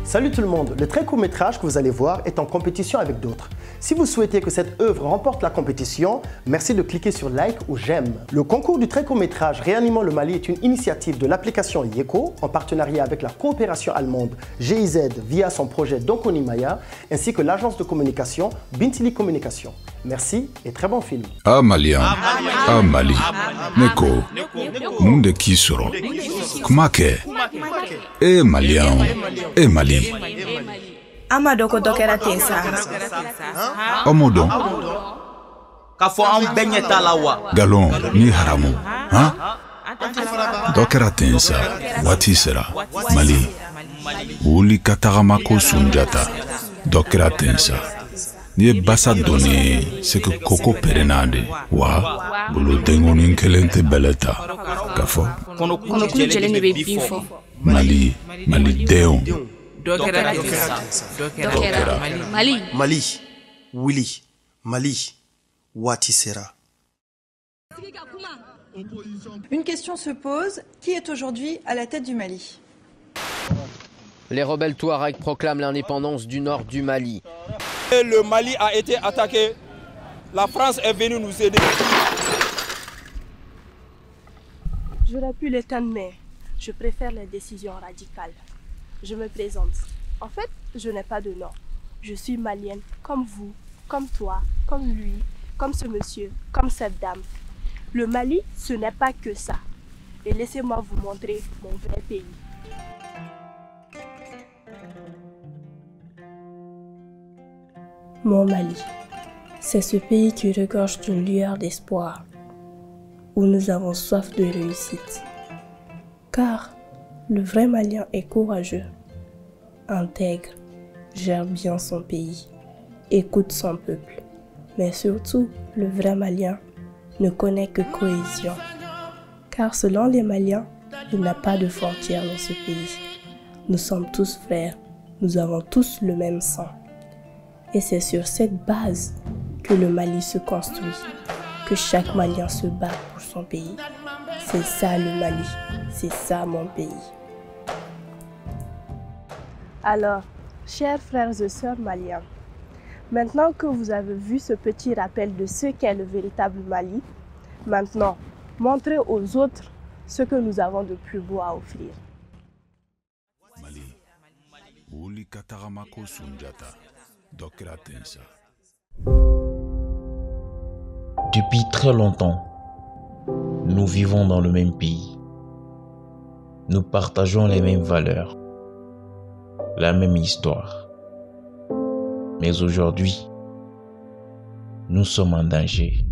Salut tout le monde, le très court métrage que vous allez voir est en compétition avec d'autres. Si vous souhaitez que cette œuvre remporte la compétition, merci de cliquer sur like ou j'aime. Le concours du très court métrage Réanimons le Mali est une initiative de l'application Yeko en partenariat avec la coopération allemande GIZ via son projet Donkoni Maya ainsi que l'agence de communication Bintili Communication. Merci et très bon film. Ah Malien, ah Mali, Neko, Munde Kisoro, Kumake, eh Malien, eh Mali. Amadoko dokera tensa. Omodo. Kafo am benyeta lawa. Galon ni haramu, hein? Dokera tensa, wati sera, Mali. Uli kataramako sunjata, dokera tensa. Ni basa donné, c'est que Koko Perenade, wa, bulu dengo ninkelente beleta, kafo. Kono kujele ni bifo. Mali, Mali deon. Dokera Mali. Mali, Willy, Mali, Watisera. Une question se pose, qui est aujourd'hui à la tête du Mali? Les rebelles Touaregs proclament l'indépendance du nord du Mali. Le Mali a été attaqué. La France est venue nous aider. J'aurais pu l'éteindre, mais je préfère les décisions radicales. Je me présente. En fait, je n'ai pas de nom. Je suis malienne, comme vous, comme toi, comme lui, comme ce monsieur, comme cette dame. Le Mali, ce n'est pas que ça. Et laissez-moi vous montrer mon vrai pays. Mon Mali, c'est ce pays qui regorge d'une lueur d'espoir, où nous avons soif de réussite. Car le vrai Malien est courageux, intègre, gère bien son pays, écoute son peuple. Mais surtout, le vrai Malien ne connaît que cohésion. Car selon les Maliens, il n'y a pas de frontières dans ce pays. Nous sommes tous frères, nous avons tous le même sang. Et c'est sur cette base que le Mali se construit, que chaque Malien se bat pour son pays. C'est ça le Mali, c'est ça mon pays. Alors, chers frères et sœurs maliens, maintenant que vous avez vu ce petit rappel de ce qu'est le véritable Mali, maintenant, montrez aux autres ce que nous avons de plus beau à offrir. Mali, Uli kataramako sunjata. Depuis très longtemps, nous vivons dans le même pays. Nous partageons les mêmes valeurs, la même histoire. Mais aujourd'hui, nous sommes en danger.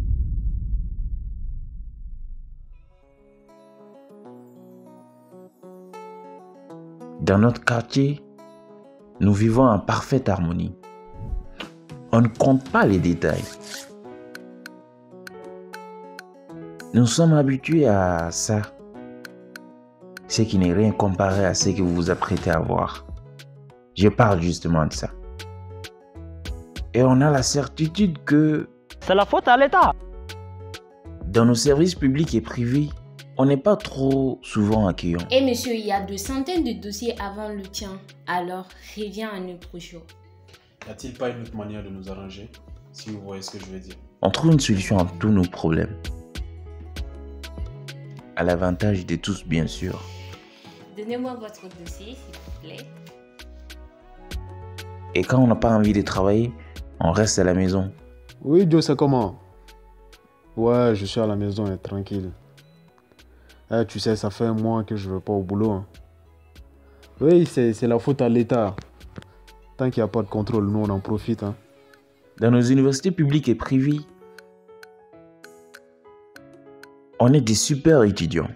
Dans notre quartier, nous vivons en parfaite harmonie. On ne compte pas les détails. Nous sommes habitués à ça, ce qui n'est rien comparé à ce que vous vous apprêtez à voir. Je parle justement de ça. Et on a la certitude que C'est la faute à l'État. dans nos services publics et privés, on n'est pas trop souvent accueillant. Eh monsieur, il y a de centaines de dossiers avant le tien. Alors, reviens un autre jour. Y a-t-il pas une autre manière de nous arranger, si vous voyez ce que je veux dire? On trouve une solution à tous nos problèmes. À l'avantage de tous, bien sûr. Donnez-moi votre dossier, s'il vous plaît. Et quand on n'a pas envie de travailler, on reste à la maison. Oui, Joe, c'est comment? Ouais, je suis à la maison et tranquille. Eh, tu sais, ça fait un mois que je ne vais pas au boulot. Hein. Oui, c'est la faute à l'État. Tant qu'il n'y a pas de contrôle, nous on en profite. Hein. Dans nos universités publiques et privées, on est des super étudiants.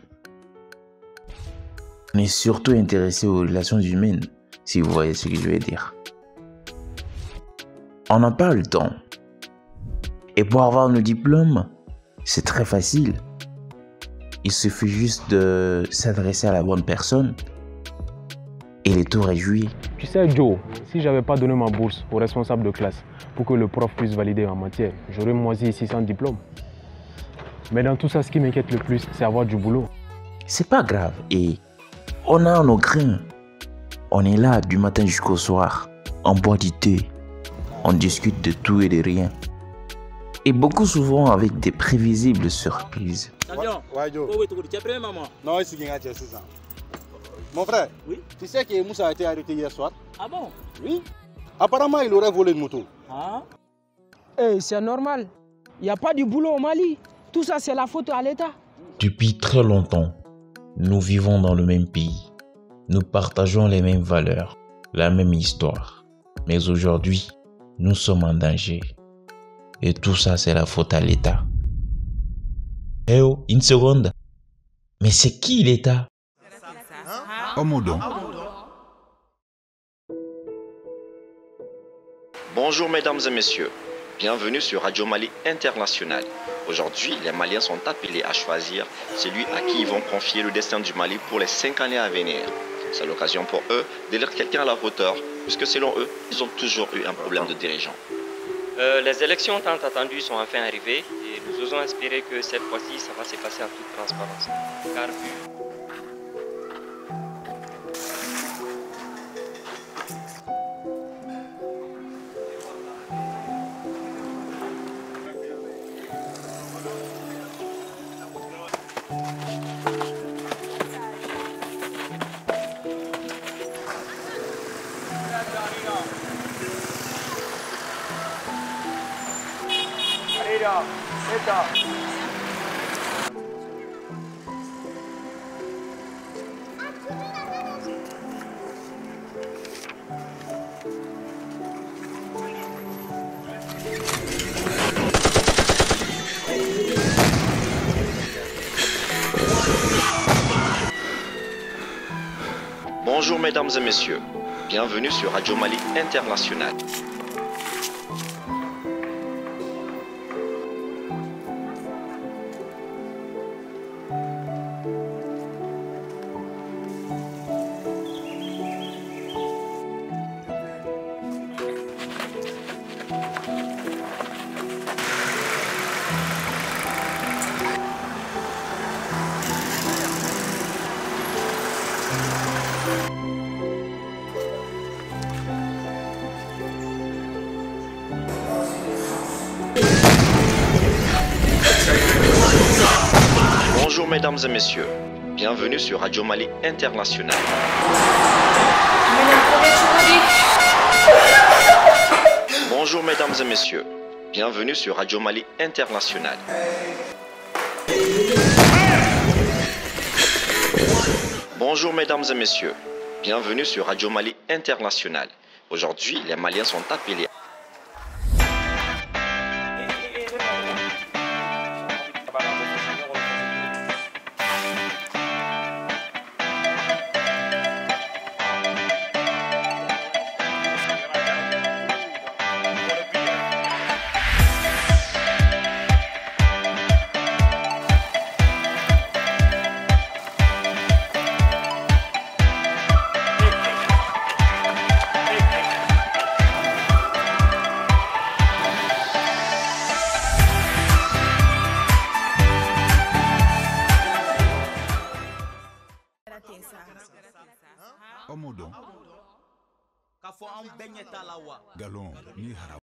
On est surtout intéressé aux relations humaines, si vous voyez ce que je veux dire. On n'a pas le temps. Et pour avoir nos diplômes, c'est très facile. Il suffit juste de s'adresser à la bonne personne et le tour est joué. Tu sais Joe, si j'avais pas donné ma bourse au responsable de classe pour que le prof puisse valider ma matière, j'aurais moisi ici sans diplôme. Mais dans tout ça, ce qui m'inquiète le plus, c'est avoir du boulot. C'est pas grave et on a nos grains. on est là du matin jusqu'au soir. On boit du thé. On discute de tout et de rien. Et beaucoup souvent avec des prévisibles surprises. Mon frère, oui? Tu sais que Moussa a été arrêté hier soir? Ah bon? Oui. Apparemment, il aurait volé une moto. Ah? C'est normal. Il n'y a pas de boulot au Mali. Tout ça, c'est la faute à l'État. Depuis très longtemps, nous vivons dans le même pays. Nous partageons les mêmes valeurs, la même histoire. Mais aujourd'hui, nous sommes en danger. Et tout ça, c'est la faute à l'État. Eh oh, une seconde. Mais c'est qui l'État? Omodo. Bonjour mesdames et messieurs, bienvenue sur Radio Mali International. Aujourd'hui, les Maliens sont appelés à choisir celui à qui ils vont confier le destin du Mali pour les 5 années à venir. C'est l'occasion pour eux d'élire quelqu'un à la hauteur, puisque selon eux, ils ont toujours eu un problème de dirigeant. Les élections tant attendues sont enfin arrivées et nous osons espérer que cette fois-ci, ça va se passer en toute transparence. Car Bonjour mesdames et messieurs, bienvenue sur Radio Mali International. Bonjour mesdames et messieurs, bienvenue sur Radio Mali International. Bonjour mesdames et messieurs, bienvenue sur Radio Mali International. Bonjour mesdames et messieurs, bienvenue sur Radio Mali International. Aujourd'hui, les Maliens sont appelés Omodo. Galon, ni hara.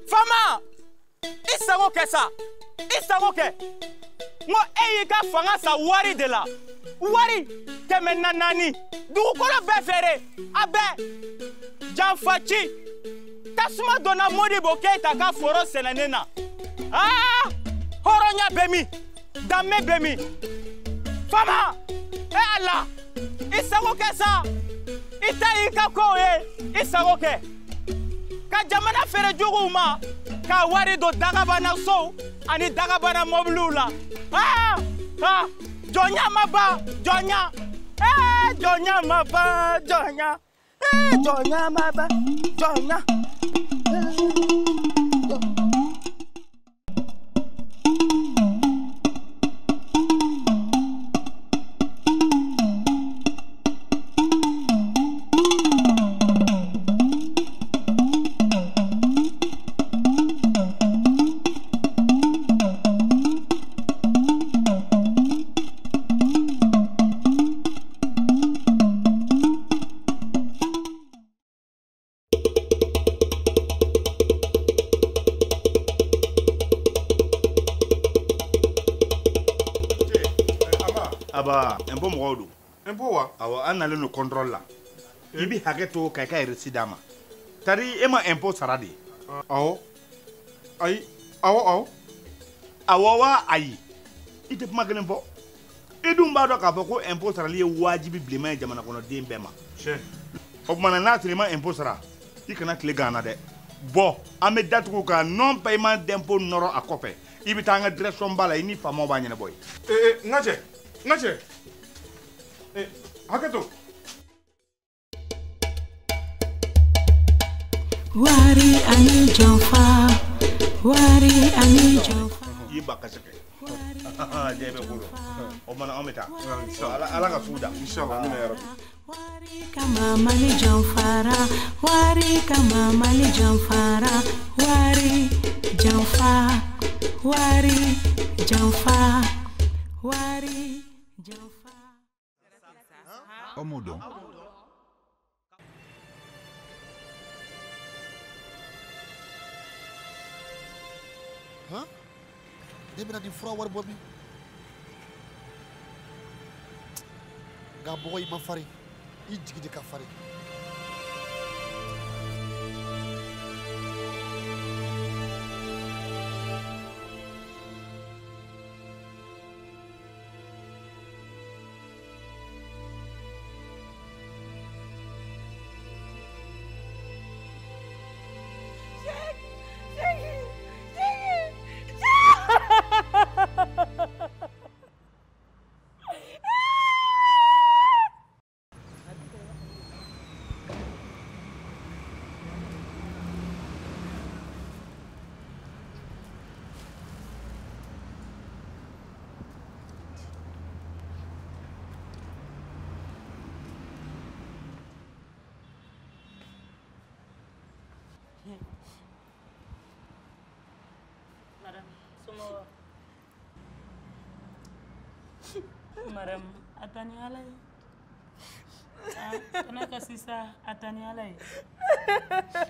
Fama! Isago kesa! Isago ke! Ngo eyi ka fanga sa wari de la. Wari keme nanani. Dugukolo bɛɛ feere. A bɛɛ. Janfaci. Tasuma donna Modibo Keita ka foro sɛnɛnen na. Hɔrɔnya bɛ min. Danbe bɛ min. Fama! Ala! Isago kɛ sa! Ita y'i ka kow ye. Isago kɛ. Ka jamana feere juguw ma. Ka wari don dagabana sow ani dagabana mobiliw la. Jɔnya ma ban. Jɔnya. Jonya maba, Jonya. Jonya maba, Jonya. Aba, un peu morodo. Un peu wa? Awa, an allait nous contrôle là. Ibi haketo kaka residama. Tari ema impôt saradi. Awo. Ayi. Awo. Awa ayi. Ite kuma kelen fɔ. Idun b'a dɔn k'a fɔ ko impôt sarali ye wajibi bilenman ye jamana kɔnɔden bɛɛ ma. Tiɲɛ. O kumana n'a sɔrɔ i ma impôt sara, I kana tile gan na dɛ. Bon, an bɛ datugu ka non paiement d'impôt nɔrɔ a kɔfɛ. I bɛ taa an ka direction ba la I ni faamaw b'a ɲɛnabɔ ye. N ka cɛ. Haketo. Wari ani jonfa. Wari ani jonfa. I ba ka sɛgɛ. Jɛbɛ bolo. O mana an bɛ taa. Ala ka sugu da. Inshallah mina yɛrɛ. Wari kama mali jonfara. Wari kama mali jonfara. Wari jonfa. Wari jonfa. Wari jonfa. Omodon. Huh? Debina di fura war bobi. Ga boy ma fari. I jigi de ka fari. Madam, atani alay. Kana kasisa atani alay.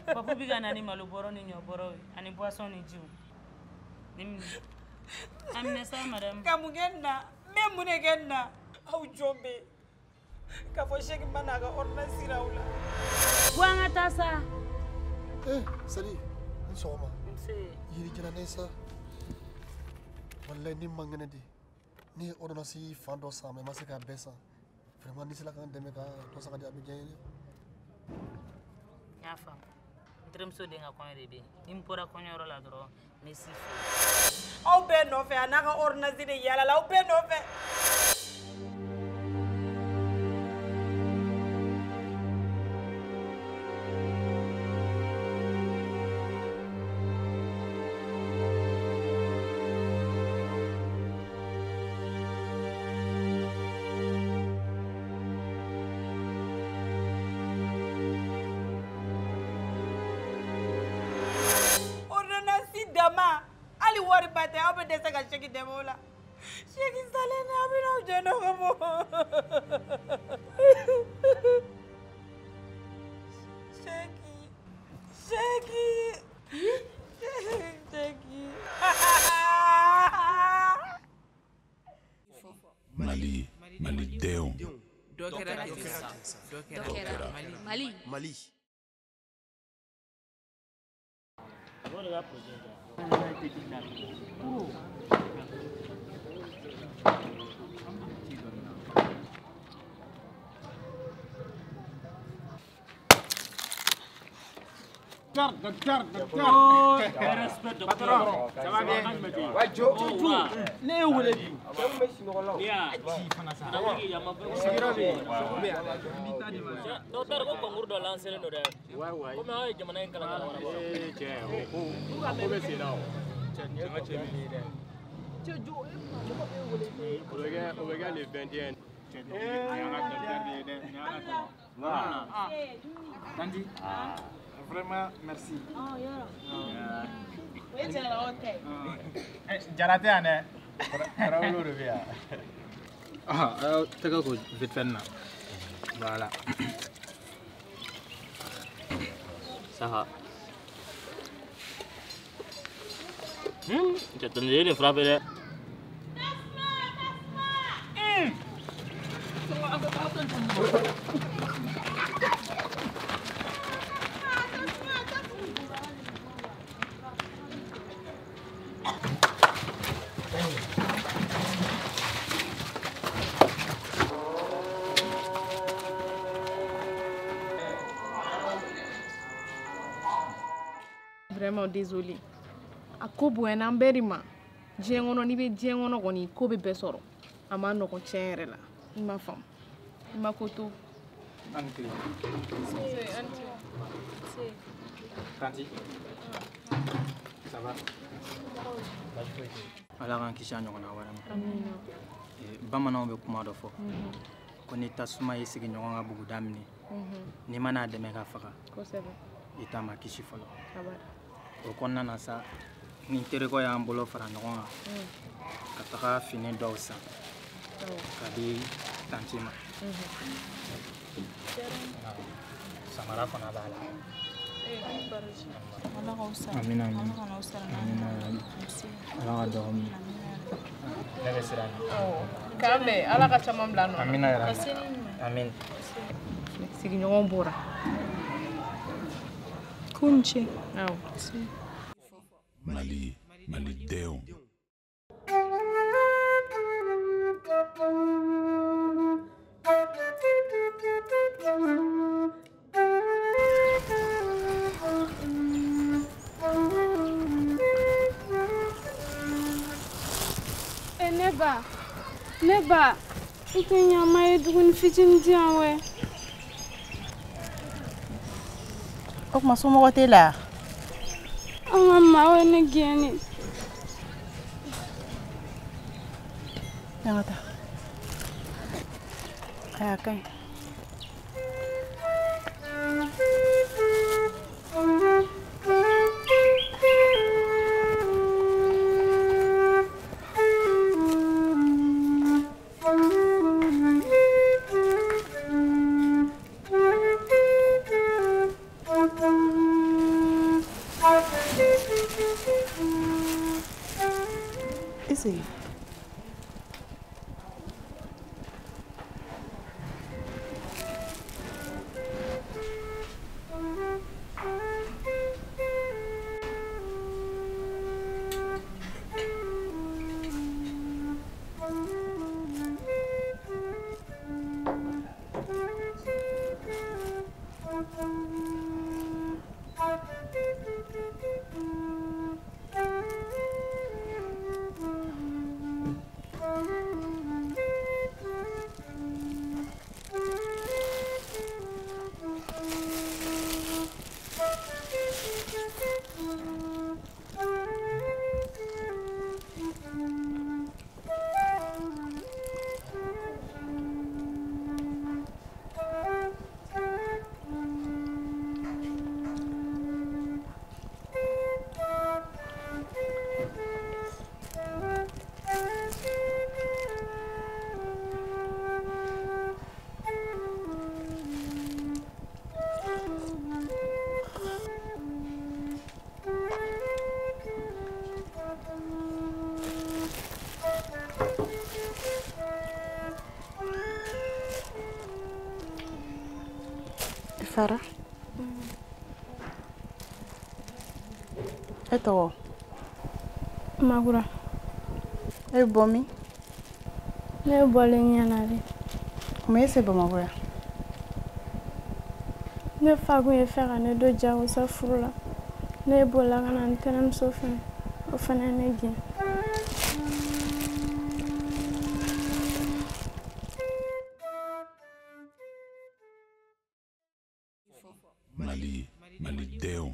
Papu biga nani maluboro ni nyoboro ani boisson ni jiu. Nim amnesa madam. Kamugenda, memunegenda. Au jombe. Kafo sheki managa orna siraula. Wanga tasa. Sali, insoma. Nse. Yiri jina nesa. Wallahi ni manganedi. Ni ordonnance fando sa mais masika besa vraiment ni sila kan deme ka to sa kadi abijeni Nyafa ndrem so de nga ko rebe impora ko nyoro la dro merci au be no fe anaka ordonnance de yala la au be no fe dama ali wari bate abe desa ka sheki demola sheki salene abe no jono mo sheki Mali Deon. Dokera Mali. Docteur. Oh, respect, docteur. Ça va bien? Ouais, Joe. Ne wele bi. Docteur ko concours do lancer no de. Ouais. Comme ay jamana en kala kala wala. Ko be sina o. On regarde le 21. Tandi. Vraiment, merci. Jarate ane. Raoulou revient. T'as quoi vite fait là. Voilà. Ça va. J'ai tendu les frappes là. Vraiment désolé. A ko boyana an bɛɛ de ma diɲɛ kɔnɔ n'i bɛ diɲɛ kɔnɔ kɔni ko bɛ bɛɛ sɔrɔ a ma nɔgɔn tiɲɛ yɛrɛ la i ma faamu i ma ko to. Tanti. Ça va? Ala k'an kisi a ɲɔgɔnna wɛrɛ ma. Bamananw bɛ kuma dɔ fɔ ko ni tasuma y'i sigi ɲɔgɔn ka buguda minɛ n'i ma n'a dɛmɛ ka faga i t'a ma kisi fɔlɔ. O kɔnɔna na sa ni terikɛ y'an bolo fara ɲɔgɔn kan ka taga fini dɔw san ka di tanti ma. Samara fana b'a la. Amina. Ala ka dɔgɔ min. Ne bɛ siran ɲɛ. K'an bɛn Ala ka caman bila nɔ. Amina yɛrɛ. Amin. Sigiɲɔgɔn bɔra. Kunche. Awɔ. Malidenw. Ne ba I tɛ ɲama ye duguni fitinin di yan wɛ. O tuma somɔgɔ tɛ la? An ka maa ne gɛnni. An ka taa. A ka ɲi. Farah. E tɔgɔ? Magura. E bɛ bɔ min? Ne bɔlen ɲɛna de. Mun y'e se Bamakɔ yan? Ne fa kun ye fɛ ka ne don jagosa furu la. Ne bolila ka na n tɛnɛmuso fɛ. O fana ne gɛn. Malidenw.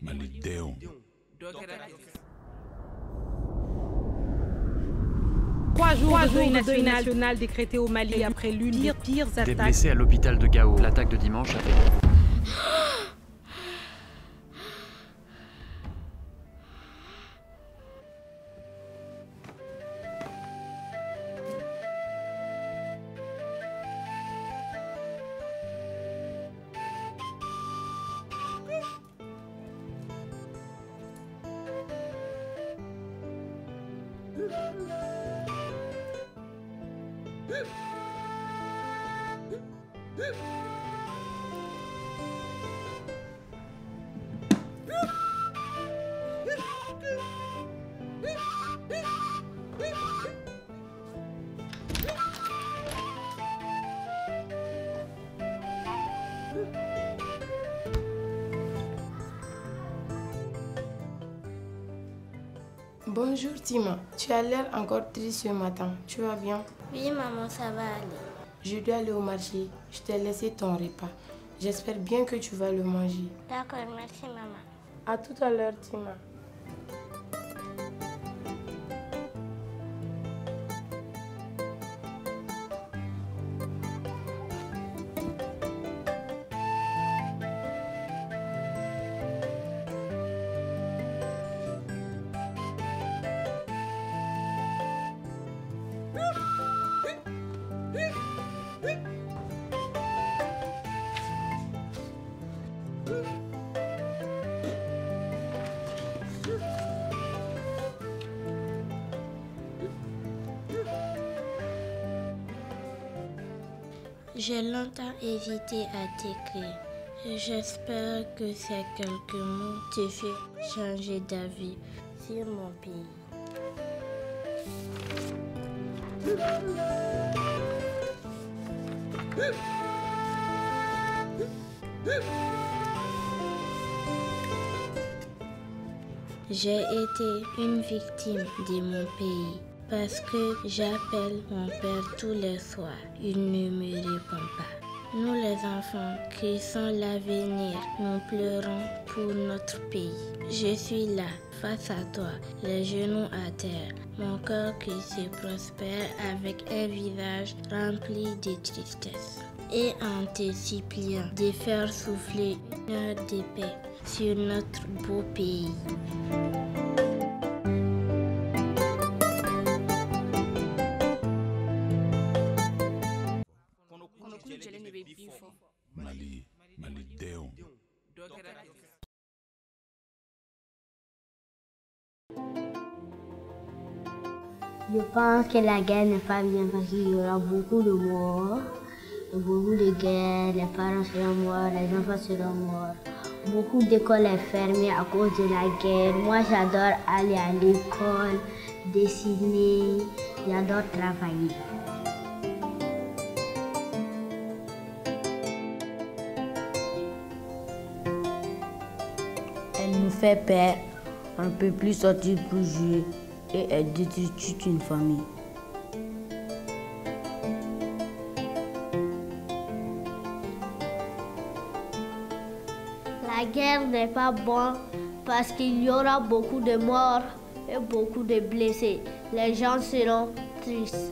Malidenw. 3 jours de deuil national décrété au Mali après l'une des pires attaques. Des blessés à l'hôpital de Gao. L'attaque de dimanche a fait... Bonjour Tima, tu as l'air encore triste ce matin. Tu vas bien? Oui maman, ça va aller. Je dois aller au marché. Je t'ai laissé ton repas. J'espère bien que tu vas le manger. D'accord, merci maman. À tout à l'heure Tima. J'ai longtemps hésité à t'écrire. J'espère que ces quelques mots te font changer d'avis sur mon pays. J'ai été une victime de mon pays. Parce que j'appelle mon père tous les soirs, il ne me répond pas. Nous les enfants qui sont l'avenir, nous pleurons pour notre pays. Je suis là, face à toi, les genoux à terre, mon cœur qui se prospère avec un visage rempli de tristesse. Et en te suppliant de faire souffler une heure de paix sur notre beau pays. Malidenw. Je pense que la guerre n'est pas bien parce qu'il y aura beaucoup de morts, beaucoup de guerres, les parents seront morts, les enfants seront morts. Beaucoup d'écoles sont fermées à cause de la guerre. Moi, j'adore aller à l'école, dessiner, j'adore travailler. Elle nous fait peur, on ne peut plus sortir pour jouer et elle détruit toute une famille. La guerre n'est pas bonne parce qu'il y aura beaucoup de morts et beaucoup de blessés. Les gens seront tristes.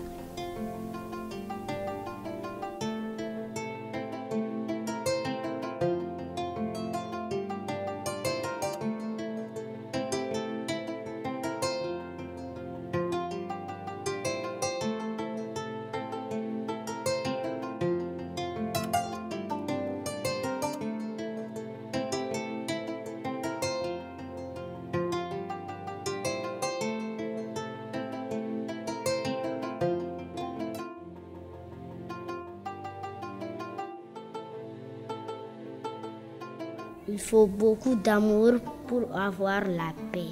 Il faut beaucoup d'amour pour avoir la paix.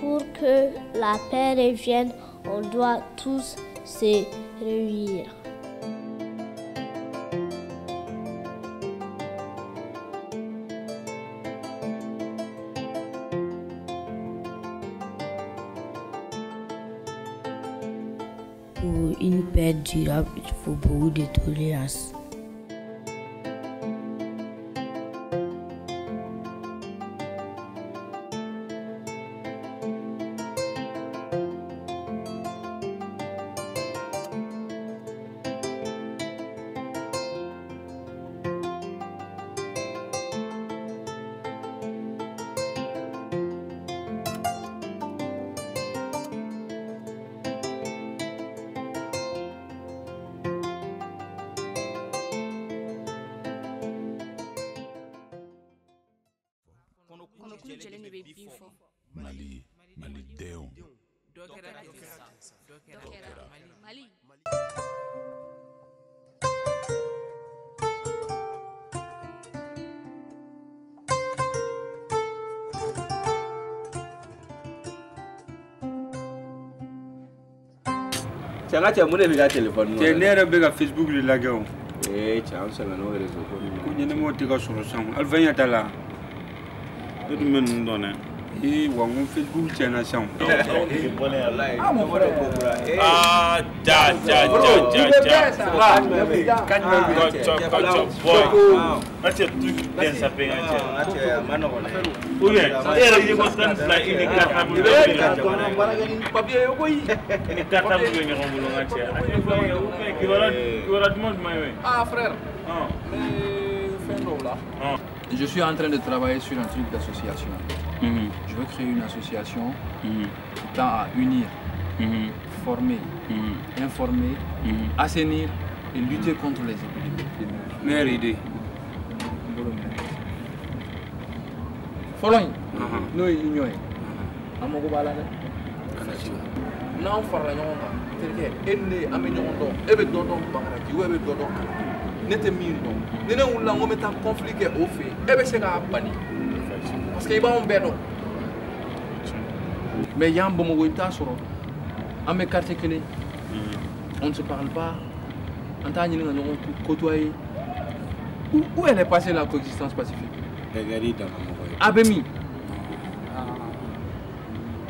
Pour que la paix revienne, on doit tous se réunir. Pour une paix durable, il faut beaucoup de tolérance. Mali Deon. Mali. Changa cha mune biga telephone. Che nere biga Facebook li lagao. Changa sala no rezo ko. Ku nyene mo tiga soro sam. Alvanya tala. Do men ndone. Wangu Facebook chana sam. Je suis en train de travailler sur un truc d'association. Je veux créer une association qui tend à unir, former, informer, assainir et lutter contre les épidémies. Meilleure idée. Following, nous ignorons. Amogo balade. Non, farla nyonga. Terke, enne ame nyongo. Ebe dodo bangraki, ebe dodo. Nete mindo. Nene ulla ngome ta conflit ke ofe. Ebe sega bani. Parce qu'il va en béno. Mais il y a un bon moment sur un quartier clé. On ne se parle pas. En tant que côtoyer. Où elle est passée la coexistence pacifique? Abemi.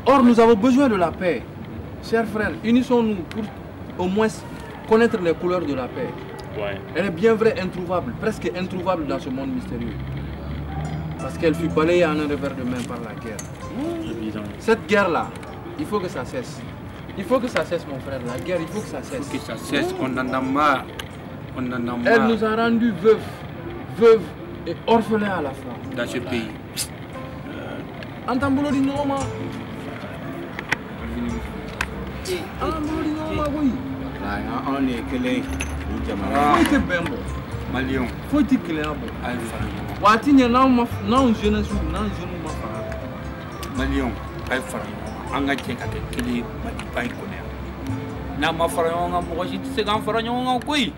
Or, nous avons besoin de la paix. Chers frères, unissons-nous pour au moins connaître les couleurs de la paix. Ouais. Elle est bien vrai introuvable, presque introuvable dans ce monde mystérieux. Parce qu'elle fut balayée en un revers de main par la guerre. Cette guerre-là, il faut que ça cesse. Il faut que ça cesse, mon frère. La guerre, il faut que ça cesse. Il faut que ça cesse. On en a marre. On en a marre. Elle nous a rendus veuves et orphelins à la fois. Dans ce pays. Entends-vous le nom, on est que les faut être bien bon. Malion. Faut être clair bon. Wati nya na jeunesse na jeune ma fa. Malion, ay fara an ka jɛ ka kɛ kelen Maliba in kɔnɔ yan. N'a ma fara ɲɔgɔn kan mɔgɔ si tɛ se k'an fara ɲɔgɔn kan koyi.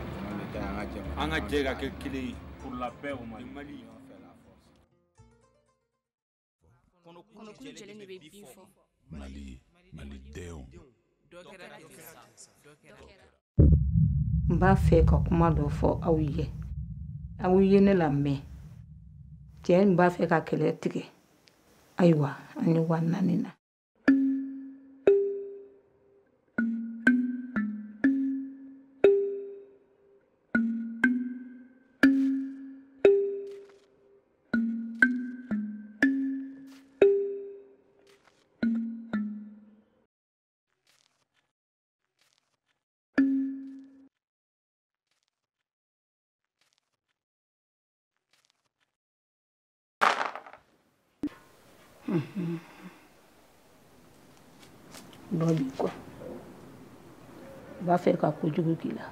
An ka jɛ ka kɛ kelen ye pour la paix au Mali. Kɔnɔkulu jɛlen de bɛ bin fɔ. Malidenw. N b'a fɛ ka kuma dɔ fɔ aw ye. Aw ye ne lamɛn. Cɛ n b'a fɛ ka kɛlɛ tigɛ. Ayiwa, an ye 4 na. Dɔ bi kɔ. U b'a fɛ ka kojugu k'i la.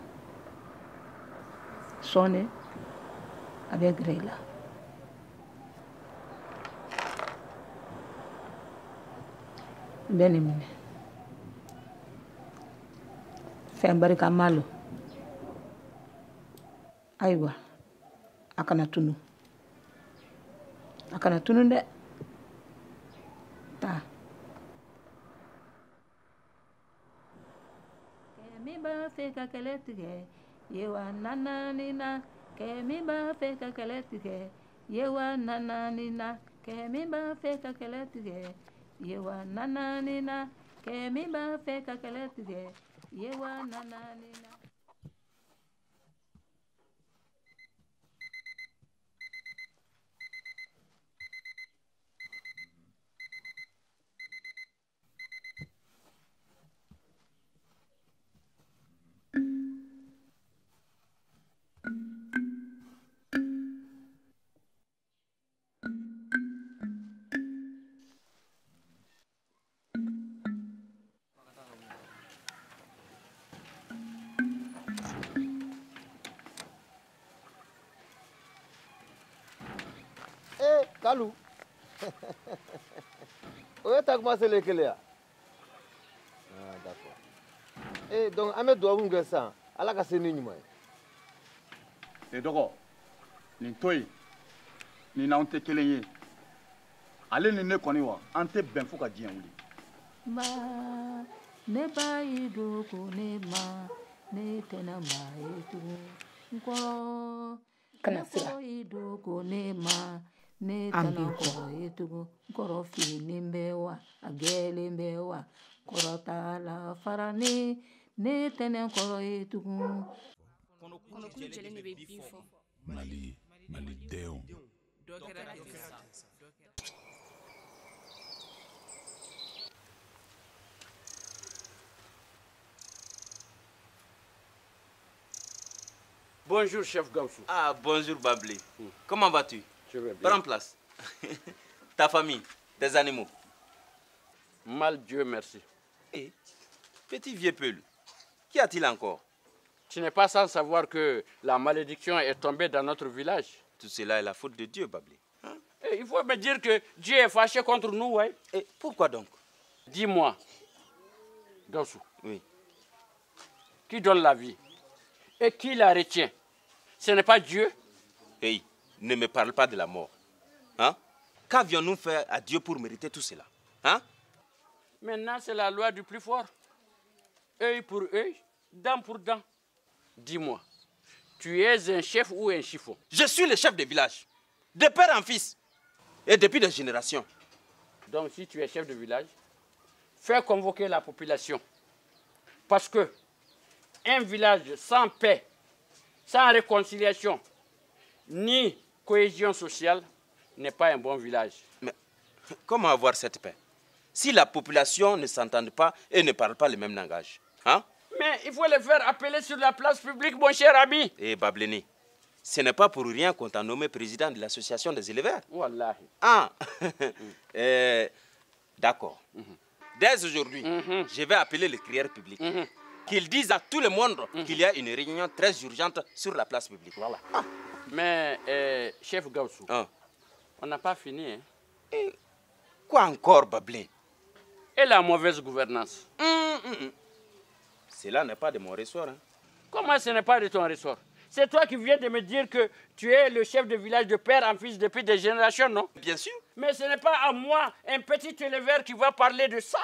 Sɔɔni a bɛ gɛrɛ i la. N bɛ nin minɛ. Fɛn barikama lo. Ayiwa, a kana tunu. A kana tunu dɛ. Taa. Kɛmi b'a fɛ ka kɛlɛ tigɛ, ye wa nanani na. Kɛmi b'a fɛ ka kɛlɛ tigɛ, ye wa nanani na. Kɛmi b'a fɛ ka kɛlɛ tigɛ, ye wa nanani na. Kɛmi b'a fɛ ka kɛlɛ tigɛ, ye wa nanani na. Kalou. Où est-ce que commencé les clés? Ah, d'accord. Et donc, on met doigt où ça? À la casse ni moi. Et donc, ni toi, ni na on te keleye. Allez ni ne connais pas. Ante ben fou ka dien ouli. Ma ne ba ido ko ne ma ne tena ma etu nkoro kana sira ido ko ne ma ne tena ko etu nkoro filin bɛ wa a gɛlɛn bɛ wa kɔrɔ t'a la fara ne tena kɔrɔ etu Kɔnɔkulu jɛlen de bɛ bin fɔ. Malidenw. Bonjour, chef Gaussou. Ah, bonjour, Bablé. Comment vas-tu? Je vais bien. Prends place. Ta famille, tes animaux? Mal, Dieu merci. Eh, petit vieux peul, qu'y a-t-il encore? Tu n'es pas sans savoir que la malédiction est tombée dans notre village. Tout cela est la faute de Dieu, Bablé. Hein? Il faut me dire que Dieu est fâché contre nous, ouais. Et pourquoi donc? Dis-moi, Gaussou. Oui. Qui donne la vie et qui la retient? Ce n'est pas Dieu? Hey, ne me parle pas de la mort. Hein? Qu'avions-nous fait à Dieu pour mériter tout cela? Hein? Maintenant, c'est la loi du plus fort. Œil pour œil, dent pour dent. Dis-moi, tu es un chef ou un chiffon? Je suis le chef de village, de père en fils, et depuis des générations. Donc, si tu es chef de village, fais convoquer la population. Parce que un village sans paix, sans réconciliation, ni cohésion sociale, n'est pas un bon village. Mais comment avoir cette paix si la population ne s'entend pas et ne parle pas le même langage? Hein? Mais il faut les faire appeler sur la place publique, mon cher ami. Eh, Babléni, ce n'est pas pour rien qu'on t'a nommé président de l'association des éleveurs. Wallahi. Ah, d'accord. Dès aujourd'hui, je vais appeler les crieurs publics. Qu'ils disent à tout le monde qu'il y a une réunion très urgente sur la place publique. Voilà. Ah. Mais, chef Gaussou, on n'a pas fini. Hein? Quoi encore, Bablin? Et la mauvaise gouvernance? Cela n'est pas de mon ressort. Hein. Comment ce n'est pas de ton ressort? C'est toi qui viens de me dire que tu es le chef de village de père en fils depuis des générations, non? Bien sûr. Mais ce n'est pas à moi, un petit éleveur, qui va parler de ça.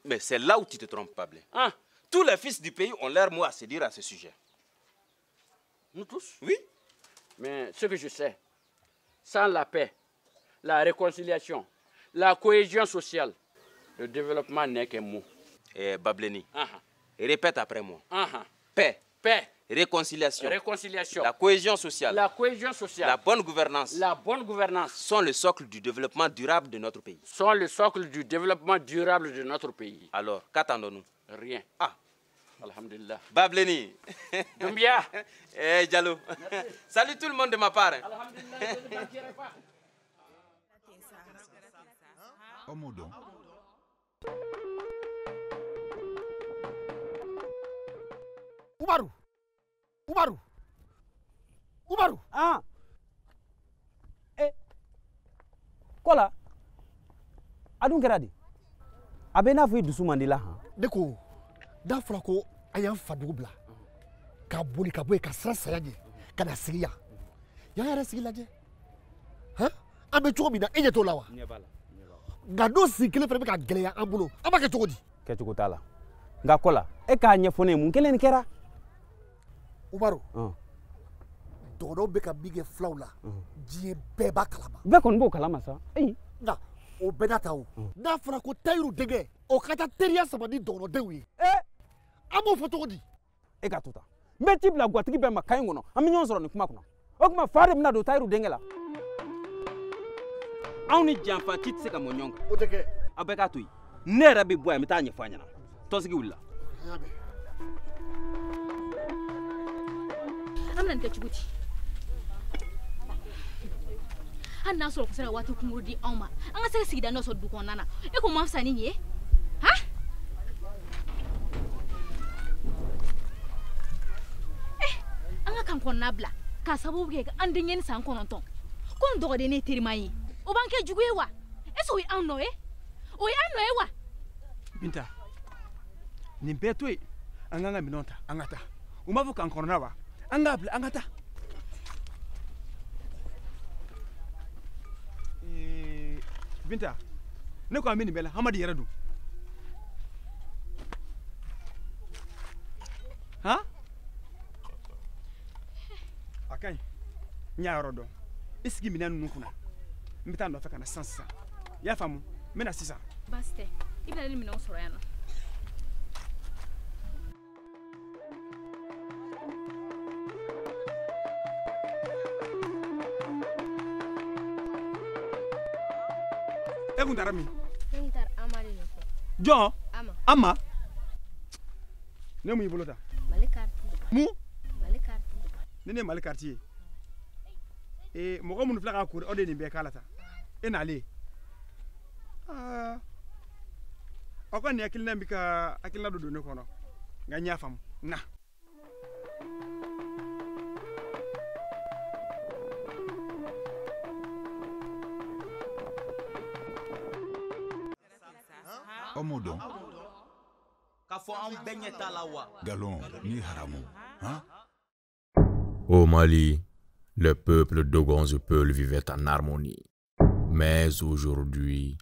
Mais c'est là où tu te trompes, Bablin. Hein? Tous les fils du pays ont leur mot à se dire à ce sujet. Nous tous? Oui. Mais ce que je sais, sans la paix, la réconciliation, la cohésion sociale, le développement n'est qu'un mot. Bableni, répète après moi. Paix. Paix. Réconciliation. Réconciliation. La cohésion sociale. La cohésion sociale. La bonne gouvernance. La bonne gouvernance. Sont le socle du développement durable de notre pays. Sont le socle du développement durable de notre pays. Alors, qu'attendons-nous? Rien. Ah. Alhamdulillah. Bableni. Doumbia. Diallo. Salut tout le monde de ma part. Alhamdulillah, je ne partirai pas. Omodo. Umaru. Ah. Kola. Adun kɛra di. A bɛ n'a fɔ i dusu man di la han. Ne ko n'a fɔra ko a y'an fa dugu bila ka boli ka bɔ yen ka siran saya ɲɛ ka na sigi yan y'an yɛrɛ sigi lajɛ an bɛ cogo min na e ɲɛ t'o la wa nka n'o sigi kelen fana bɛ ka gɛlɛya an bolo an b'a kɛ cogo di. Kɛcogo t'a la nka Kola e k'a ɲɛfɔ ne ye mun kelen nin kɛra. Umaru dɔgɔnɔw bɛ ka min kɛ filaw la diɲɛ bɛɛ b'a kalama. Bɛɛ kɔni b'o kalama sa. Nka o bɛɛ n'a ta o n'a fɔra ko Tayiru denkɛ o ka taa teriya sama ni dɔgɔnɔdenw ye an b'o fɔ cogo di. E ka to tan n bɛ ci bila gatigi bɛɛ ma kan in kɔnɔ an bɛ ɲɔgɔn sɔrɔ nin kuma kɔnɔ o tuma fa de bɛna don Tayiru denkɛ la. Anw ni janfa ci tɛ se ka mɔ ɲɔgɔn kan. O tɛ kɛ. A bɛɛ k'a to yen ne yɛrɛ bɛ bɔ yan n bɛ taa ɲɛfɔ a ɲɛna tɔnsigi wulila. An bɛna nin kɛ cogo di? Hali n'a sɔrɔ ko sera waati kunkuru di anw ma an ka se ka sigida dɔ sɔrɔ du kɔnɔna na e ko man fisa ni ye han? An ka kan kɔnɔna bila k'a sababu kɛ an denkɛ ni san 9 ko nin dɔgɔden ne terima ye o b'an kɛ jugu ye wa? Est-ce que o ye an nɔ ye? O ye an nɔ ye wa? Binta nin bɛɛ to yen an k'an ka minɛnw ta an ka taa u m'a fɔ k'an kɔnɔna wa an k'a bila an ka taa. Binta ne ko an bɛ nin bɛɛ la Hamadi yɛrɛ don han a ka ɲi n y'a yɔrɔ dɔn i sigi minɛn ninnu kunna n bɛ taa nɔfɛ ka na sisan i y'a faamu n bɛ na sisan. Baasi tɛ i bɛna ni minɛnw sɔrɔ yan nɔ. E kun taara min? Ne kun taara Ama de nɔfɛ. Jɔn? Ama? Ne mun y'i bolo ta? Mali carte. Mun? Mali carte. Ne ye Mali carte ye. Mɔgɔ minnu filɛ ka koori aw de ye nin bɛɛ k'a la tan. E n'ale. Aw ka nin hakilina bɛ ka hakilina dɔ don ne kɔnɔ nka n y'a faamu na. Omodo. Galon, ni haramu. Hein? Au Mali, le peuple Dogonze Peul vivait en harmonie. Mais aujourd'hui,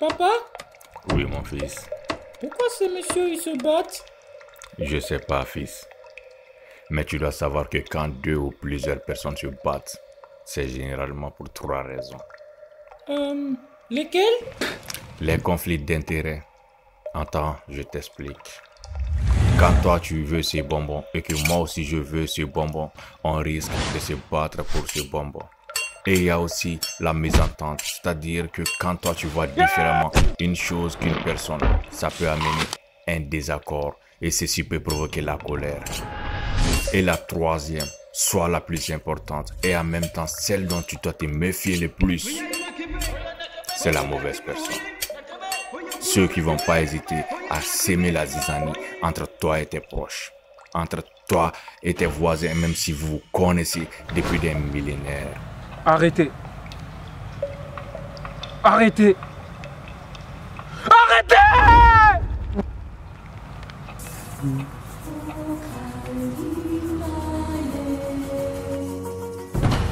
Papa? Oui, mon fils. Pourquoi ces messieurs ils se battent? Je sais pas, fils. Mais tu dois savoir que quand 2 ou plusieurs personnes se battent, c'est généralement pour 3 raisons. Lesquelles? Les conflits d'intérêts. Attends, je t'explique. Quand toi tu veux ces bonbons et que moi aussi je veux ces bonbons, on risque de se battre pour ces bonbons. Et il y a aussi la mésentente, c'est-à-dire que quand toi tu vois différemment une chose qu'une personne, ça peut amener un désaccord et ceci peut provoquer la colère. Et la troisième, soit la plus importante et en même temps celle dont tu dois te méfier le plus, c'est la mauvaise personne. Ceux qui vont pas hésiter à s'aimer la zizanie entre toi et tes proches, entre toi et tes voisins, même si vous vous connaissez depuis des millénaires. Arrêtez. Arrêtez. Arrêtez!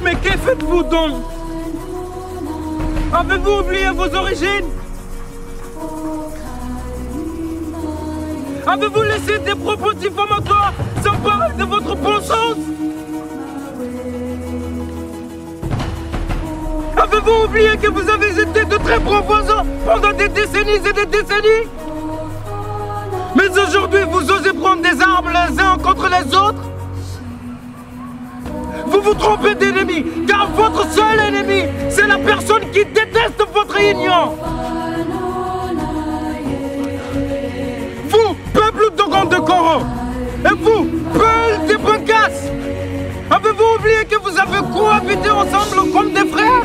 Mais que faites-vous donc? Avez-vous oublié vos origines? Avez-vous laissé des propos diffamatoires s'emparer de votre bon sens? Avez-vous oublié que vous avez été de très bons voisins pendant des décennies et des décennies? Mais aujourd'hui, vous osez prendre des armes les uns contre les autres? Vous vous trompez d'ennemi, car votre seul ennemi, c'est la personne qui déteste votre union. Vous, peuple d'Ogon de Koro, et vous, peuple des Bankas, avez-vous oublié que vous avez cohabité ensemble comme des frères?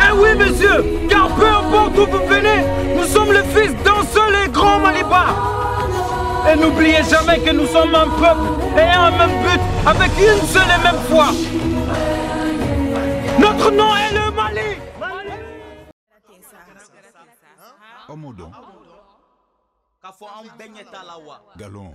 Eh oui, monsieur, car peu importe où vous venez, nous sommes les fils d'un seul et grand Maliba. Et n'oubliez jamais que nous sommes un peuple et un même but, avec une seule et même foi. Notre nom est le Mali. Omodo. Galon.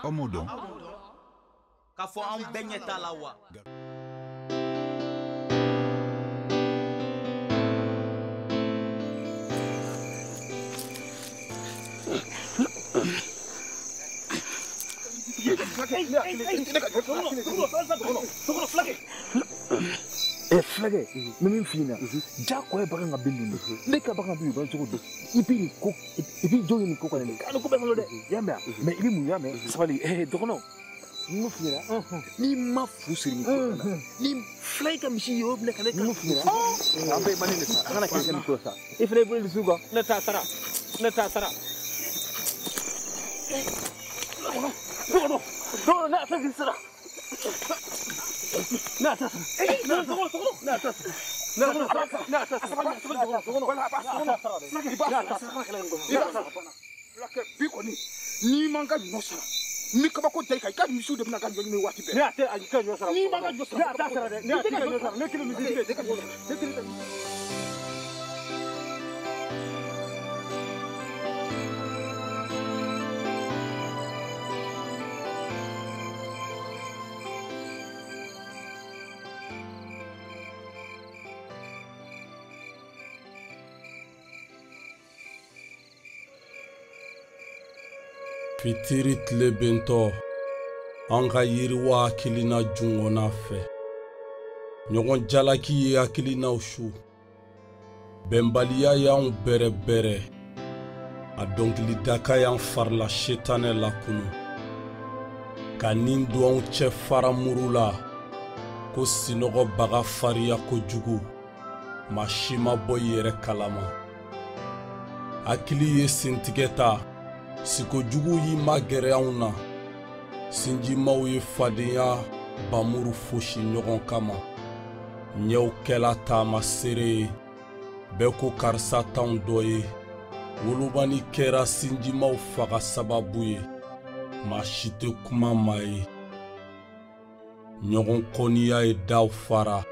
Omodo. K'a fɔ an bɛɛ ɲɛ t'a la wa Flagge, même fina. Jacob Baranga Bill, les Cabarabus, et puis Johnny Nico, mais il mouilla, mais ça va aller, Drono. Ni ma fousse, ni flight comme si you open a mouffina. Ah, mais Manessa, I can't go ça. If they will sugar, let us up. Let us up. No, not this. Fitirit le bento anga yiriwa akilina jungo na fe nyogon jalaki ye akilina ushu bembalia ya un bere bere a donkili daka ya farla shetane la kunu kanindu un che faramurula ko sinogo baga faria ko jugu mashima boyere kalama akili ye sintigeta siko jugu yi magere auna sinji mawe fadenya bamuru foshi nyogon kama nyeu kela tama sere beko karsa taun doye wolubani kera sinji maw faga sababu ye mashite kuma mai nyogon koniya e daw fara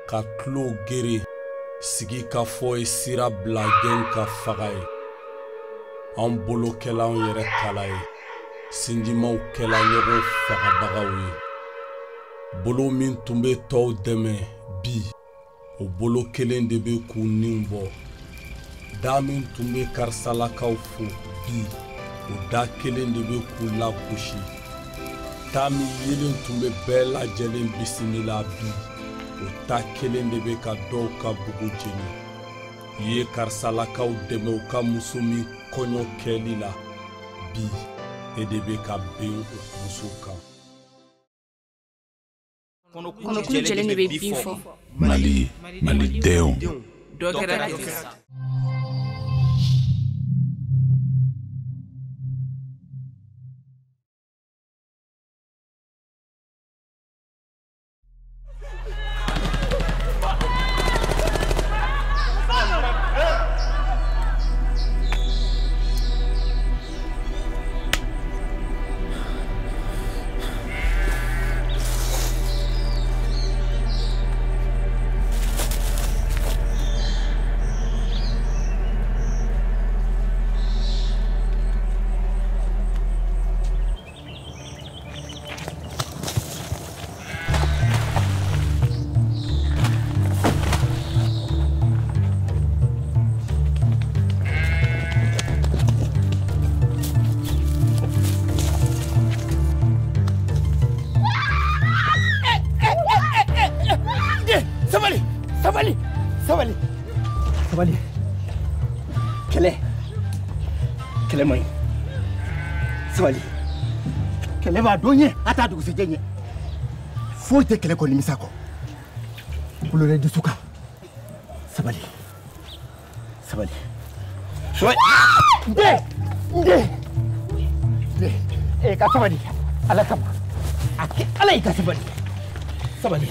ka klo gere sigi ka fo e sira blagen ka faga ye an bolo kɛla an yɛrɛ kala ye sinjimaw kɛla ɲɔgɔn fagabagaw ye bolo min tun bɛ tɔw dɛmɛ bi o bolo kelen de bɛ k'u nin bɔ da min tun bɛ karisalakaw fo bi o da kelen de bɛ k'u lagosi ta min yelen tun bɛ bɛɛ lajɛlen bisimila bi o ta kelen de bɛ ka dɔw ka bugu jeni ye karisalakaw dɛmɛ u ka muso min kɔɲɔ kɛli la bi e de bɛ ka ben o muso kan kɔnɔkulu jɛlen de bɛ bin fɔ malidenw dɔ kɛra ten sa. Sabali. Kele mai. Sabali. Kele ba donye ata dugu se jenye. Foi te kele ko nimisa ko. Kulore du suka. Sabali. De. Ka sabali. Ala kama. Ala ika sabali. Sabali.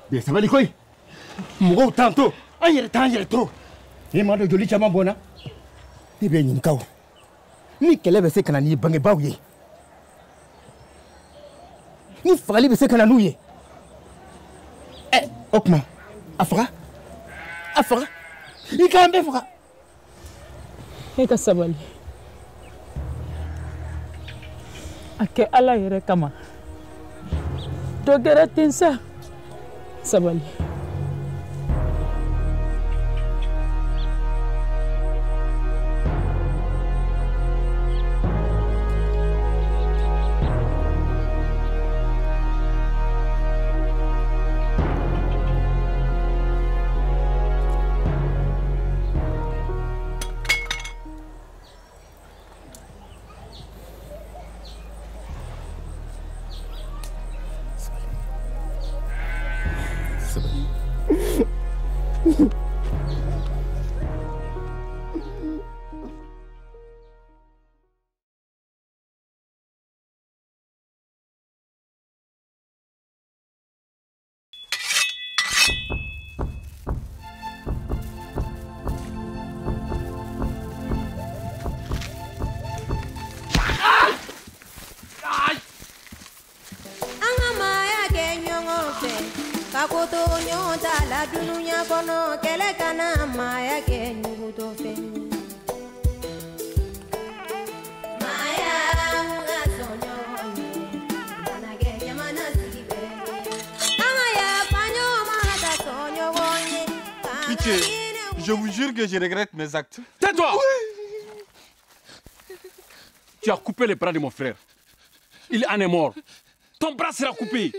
Bien, ça va les couilles. Mougo tantôt, un yere trop. Et moi de joli chama bona. Ni bien ni kaw. Ni kele be se kana ni bange bawye. Ni fali be se kana nouye. Okma. Afra. Il quand même fera. Et ka sabali. Ake ala yere kama. Dogera tinsa. Sabali. Je vous jure que je regrette mes actes. Tais-toi! Oui. Tu as coupé les bras de mon frère. Il en est mort. Ton bras sera coupé.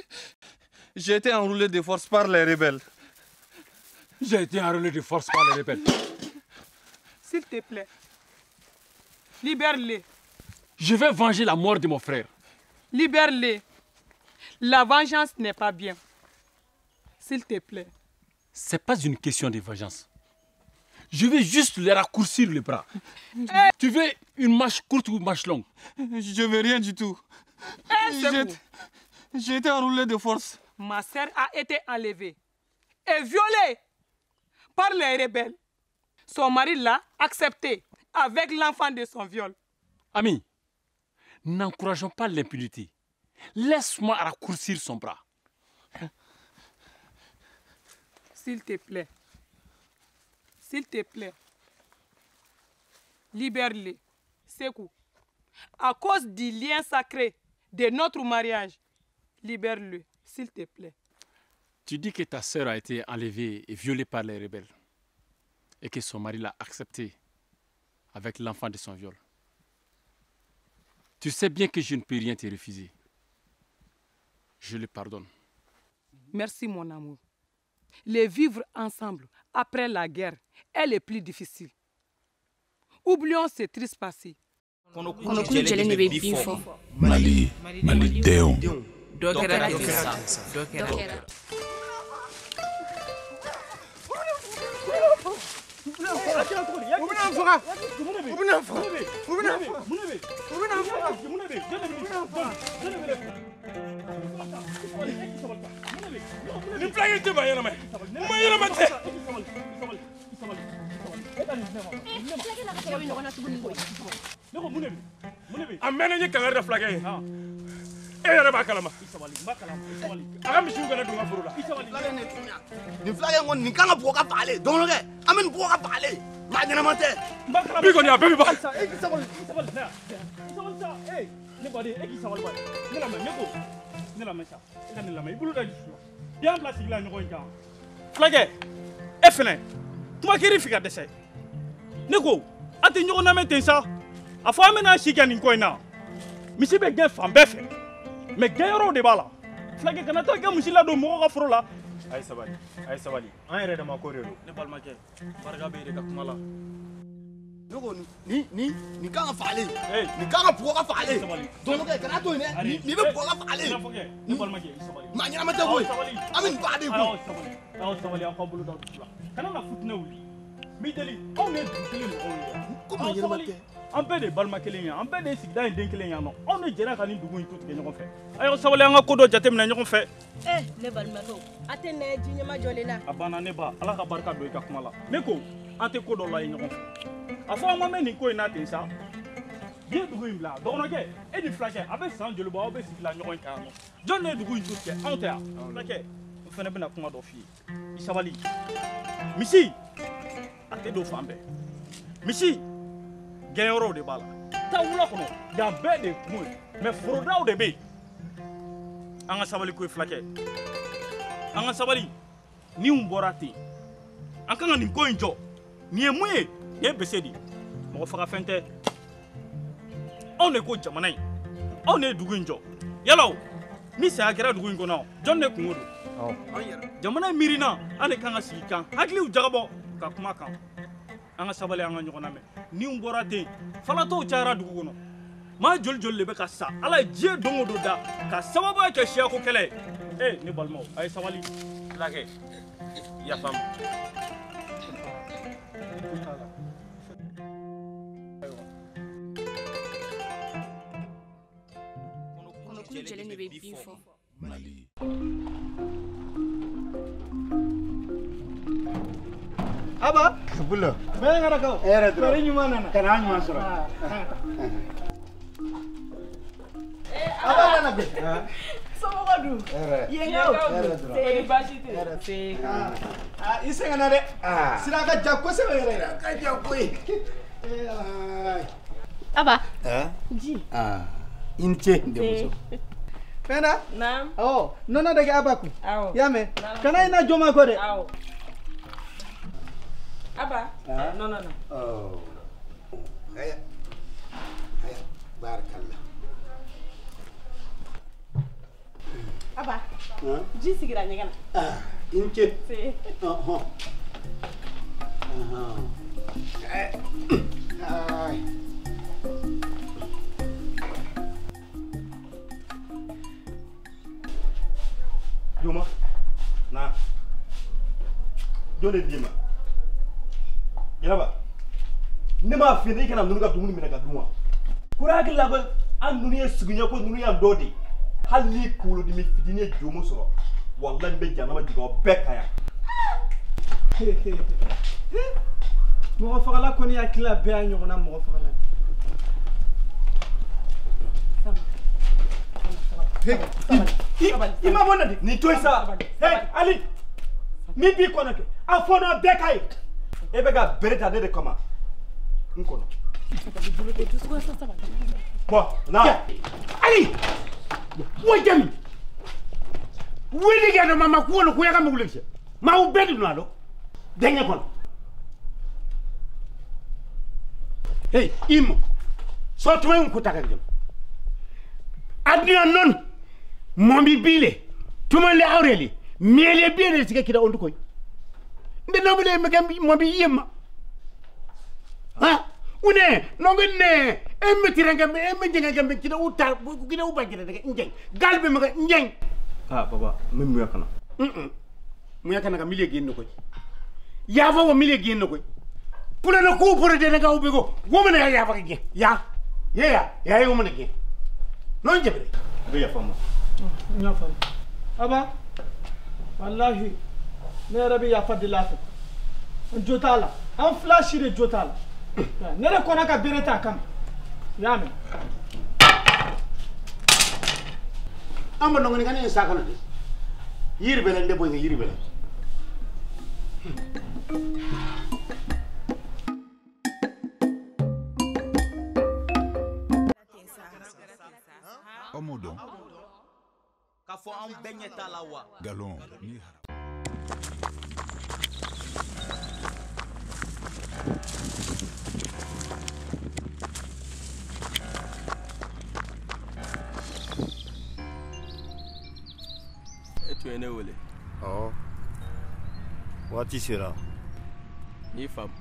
J'ai été enrôlé de force par les rebelles. J'ai été enrôlé de force par les rebelles. S'il te plaît, libère-les. Je vais venger la mort de mon frère. Libère-les. La vengeance n'est pas bien. S'il te plaît. C'est pas une question de vengeance. Je vais juste les raccourcir les bras. Tu veux une marche courte ou une marche longue? Je veux rien du tout. J'ai été enroulé de force. Ma sœur a été enlevée et violée par les rebelles. Son mari l'a accepté avec l'enfant de son viol. Ami, n'encourageons pas l'impunité. Laisse-moi raccourcir son bras. S'il te plaît. S'il te plaît. Libère-les. Sekou. À cause du lien sacré de notre mariage, libère-le, s'il te plaît. Tu dis que ta sœur a été enlevée et violée par les rebelles et que son mari l'a acceptée avec l'enfant de son viol. Tu sais bien que je ne peux rien te refuser. Je le pardonne. Merci mon amour. Les vivre ensemble après la guerre est le plus difficile. Oublions ce triste passé. Mali denw. Dɔ kɛra ten sa. Ni flag tɛ ma yɛlɛma. Ma yɛlɛma tɛ. A mɛnna n ye kangari da flag ye. E yɛrɛ b'a kalama. A ka misiw kana don n ka foro la. Nin flag in kɔni nin kan ka bugɔ ka faga ale dɔgɔnɔkɛ an bɛ nin bugɔ ka faga ale maa ɲɛnama tɛ. Bi kɔni a bɛɛ bɛ ban. Ne baden e k'i sabali bani ne lamɛn ne ko ne lamɛn sa e ka ne lamɛn I bolo da dusu la I y'an bila sigi la ɲɔgɔn in kan fulakɛ e fɛnɛ kuma kiri f'i ka dɛsɛ ne ko an tɛ ɲɔgɔn lamɛn ten sa a fɔ an bɛna si kɛ nin ko in na misi bɛ gɛn fan bɛɛ fɛ mais gɛnyɔrɔw de b'a la fulakɛ kana taa kɛ misi ladon mɔgɔ ka foro la a ye sabali an yɛrɛ dama ko de don ne balimakɛ barika bɛ e de ka kuma la ne ko nin kan ka faga ale nin kan ka bugɔ ka faga ale dɔgɔnɔkɛ kana to yen dɛ nin bɛ bugɔ ka faga ale ne balimakɛ I sabali maa ɲɛnama tɛ koyi an bɛ nin faga de koyi aw sabali aw ka bolo da dusu la kana na fitinɛ wuli mi deli anw de ye dugu kelen mɔgɔw ye aw sabali an bɛɛ de ye balima kelen ye an bɛɛ de ye sigida in den kelen ye yan nɔ anw de jɛra ka nin dugu in to tigɛ ɲɔgɔn fɛ a y'aw sabali an ka ko dɔ jateminɛ ɲɔgɔn fɛ ne balimakɛw a tɛ nɛ ji ɲɛma jɔlen na a banna ne ba Ala ka barika don I ka kuma la ne ko an tɛ ko dɔ la ye ɲɔgɔn fɛ a fɔ an ma mɛn nin ko in na ten sa diɲɛ dugu in bila dɔgɔnɔkɛ e ni fulakɛ a bɛ san joli bɔ aw bɛ sigi la ɲɔgɔn in kan yan nɔ jɔn de ye dugu in to tigɛ anw tɛ yan fulakɛ n fɛnɛ bɛna kuma dɔ f'i ye I sabali misi a tɛ don fan bɛɛ misi gɛnyɔrɔw de b'a la taa wula kɔnɔ yan bɛɛ de ye kungo ye mais forodaw de bɛ yen an ka sabali ko ye fulakɛ an ka sabali ni n bɔra ten an kan ka nin ko in jɔ nin ye mun ye nin ye bese de mɔgɔ faga fɛn tɛ anw de ko jamana in anw de ye dugu in jɔ yala ni saya kɛra dugu in kɔnɔ jɔn de kungo don jamana in miirina an de kan ka sigi kan hakiliw jagabɔ ka kuma kan an ka sabali an ka ɲɔgɔn lamɛn ni n bɔra ten falatɔw cayara dugu kɔnɔ maa joli joli de bɛ ka sa ala ye diɲɛ don o don da ka sababuya kɛ siyako kɛlɛ ye ne balimaw a ye sabali filakɛ yafa n ma. Mali. Aba? Bulo. Mana ngara kau? Era tu. Mari nyuma nana. Kana nyuma sura. Aba nana be. Sama kadu. Era. Yenga. Era tu. Te basi tu. Era te. Ise ngana de. Sila jakko se era. Ka jakko. Aba. Ji. Inche ndemuso. Penda? Naam. Oh, nona daga abaku. Awo. Yame. Kana ina joma ko de. Awo. Aba. No. Oh. Haya. Barakallah. Aba. Ji sigira nyegana. Inche. Si. Ay. Juma. Na. Dole dima. Yaba. Ne ma fi ne kana nunu ka dumuni mina ka duma. Kura ki la ko an nunu ye sigunya ko nunu ya dodi. Hali kulo dimi fidini jomo so. Wallahi be janama diga be kaya. Mo fagala ko ni akila be anyo na mo fagala. Ima bona di ni toy sa. Hey Ali. Mi bi kono ke. Afona be kay. Ebe ga bereta de koma. Nkono. Bon, na. Ali. Wajami. Wili ga mama ko no ko ya ga mugulese. Ma u bedu na do. Denye kono. Hey, Imo. So tuwe nkutaka jëm. Adina non. Mombi bile. Tuma le aureli. Miele biene sike kida ondu koy. Nde nobule megambi mombi yema. Ha? Une nongene emmetirenga emmenjenga gambe kida uta kida ubagire de njeng. Galbe maga njeng. Ah baba, memu yakana. Mu yakana ga mile genno koy. Yafa wo mile genno koy. Pula no ko pura de nga ubego. Womana ya yafa ge. Ya. Ya womana ge. Non jebre. Be yafa mo. Nyafam. Aba. Wallahi. Ne rabi yafa de lafa. Jotala. An flash de jotala. Ne re kona ka bereta kam. Yame. Amba no ngani kan sa kana de. Yiri belen de boy yiri belen. Omodo. Ka fɔ an bɛɛ ɲɛ t'a la wa? Galon. Ni E tun ye ne wele. Awɔ. Waati sera. N y'i faamu.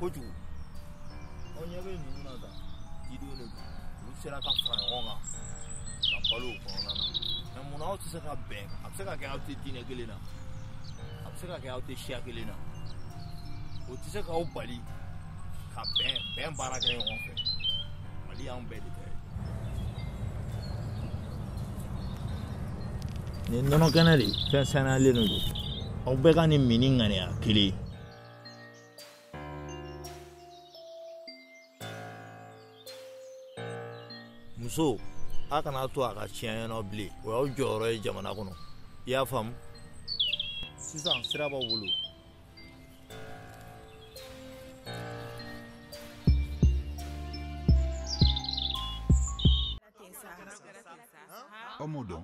kojugu o ɲɛ bɛ ninnu na tan jidenw de don olu sera ka fara ɲɔgɔn kan ka balo o kɔnɔna na mɛ munna aw tɛ se ka bɛn a bɛ se ka kɛ aw tɛ diinɛ kelen na a bɛ se ka kɛ aw tɛ siya kelen na o tɛ se k'aw bali ka bɛn baara kɛ ɲɔgɔn fɛ mali y'an bɛɛ de ta ye. nin nɔnɔ kɛnɛ de fɛn saniyalen de don aw bɛɛ ka nin min ni ŋaniya kelen. muso a kana to a ka tiɲɛ ɲɛna bilen o y'aw jɔyɔrɔ ye jamana kɔnɔ i y'a faamu sisan sira b'aw bolo. ọmọ dɔn.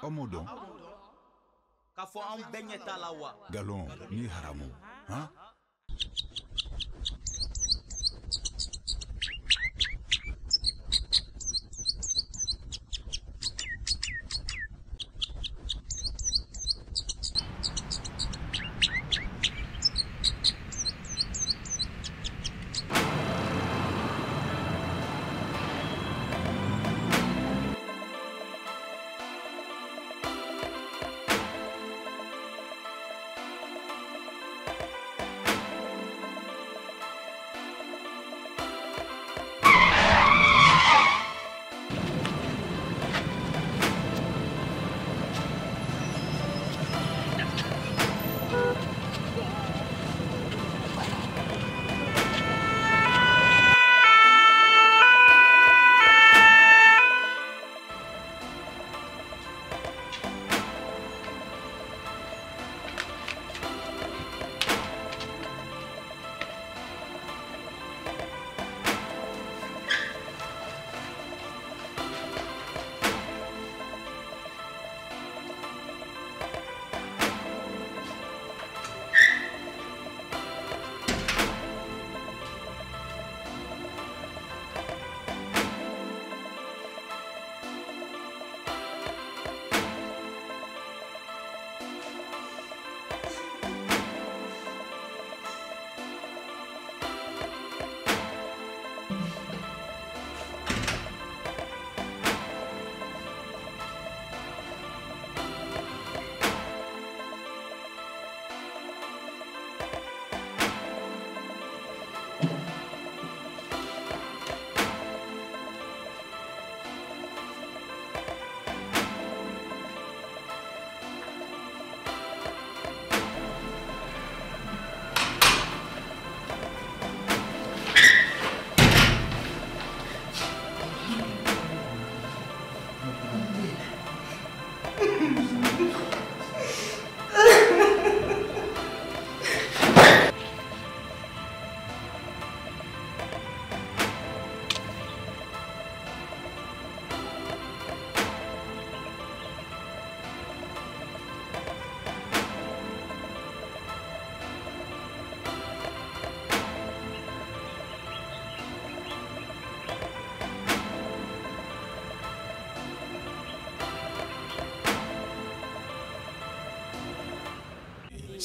ọmọ dɔn. k'a fɔ an bɛɛ ɲɛ t'a la wa. galon ni haramu han.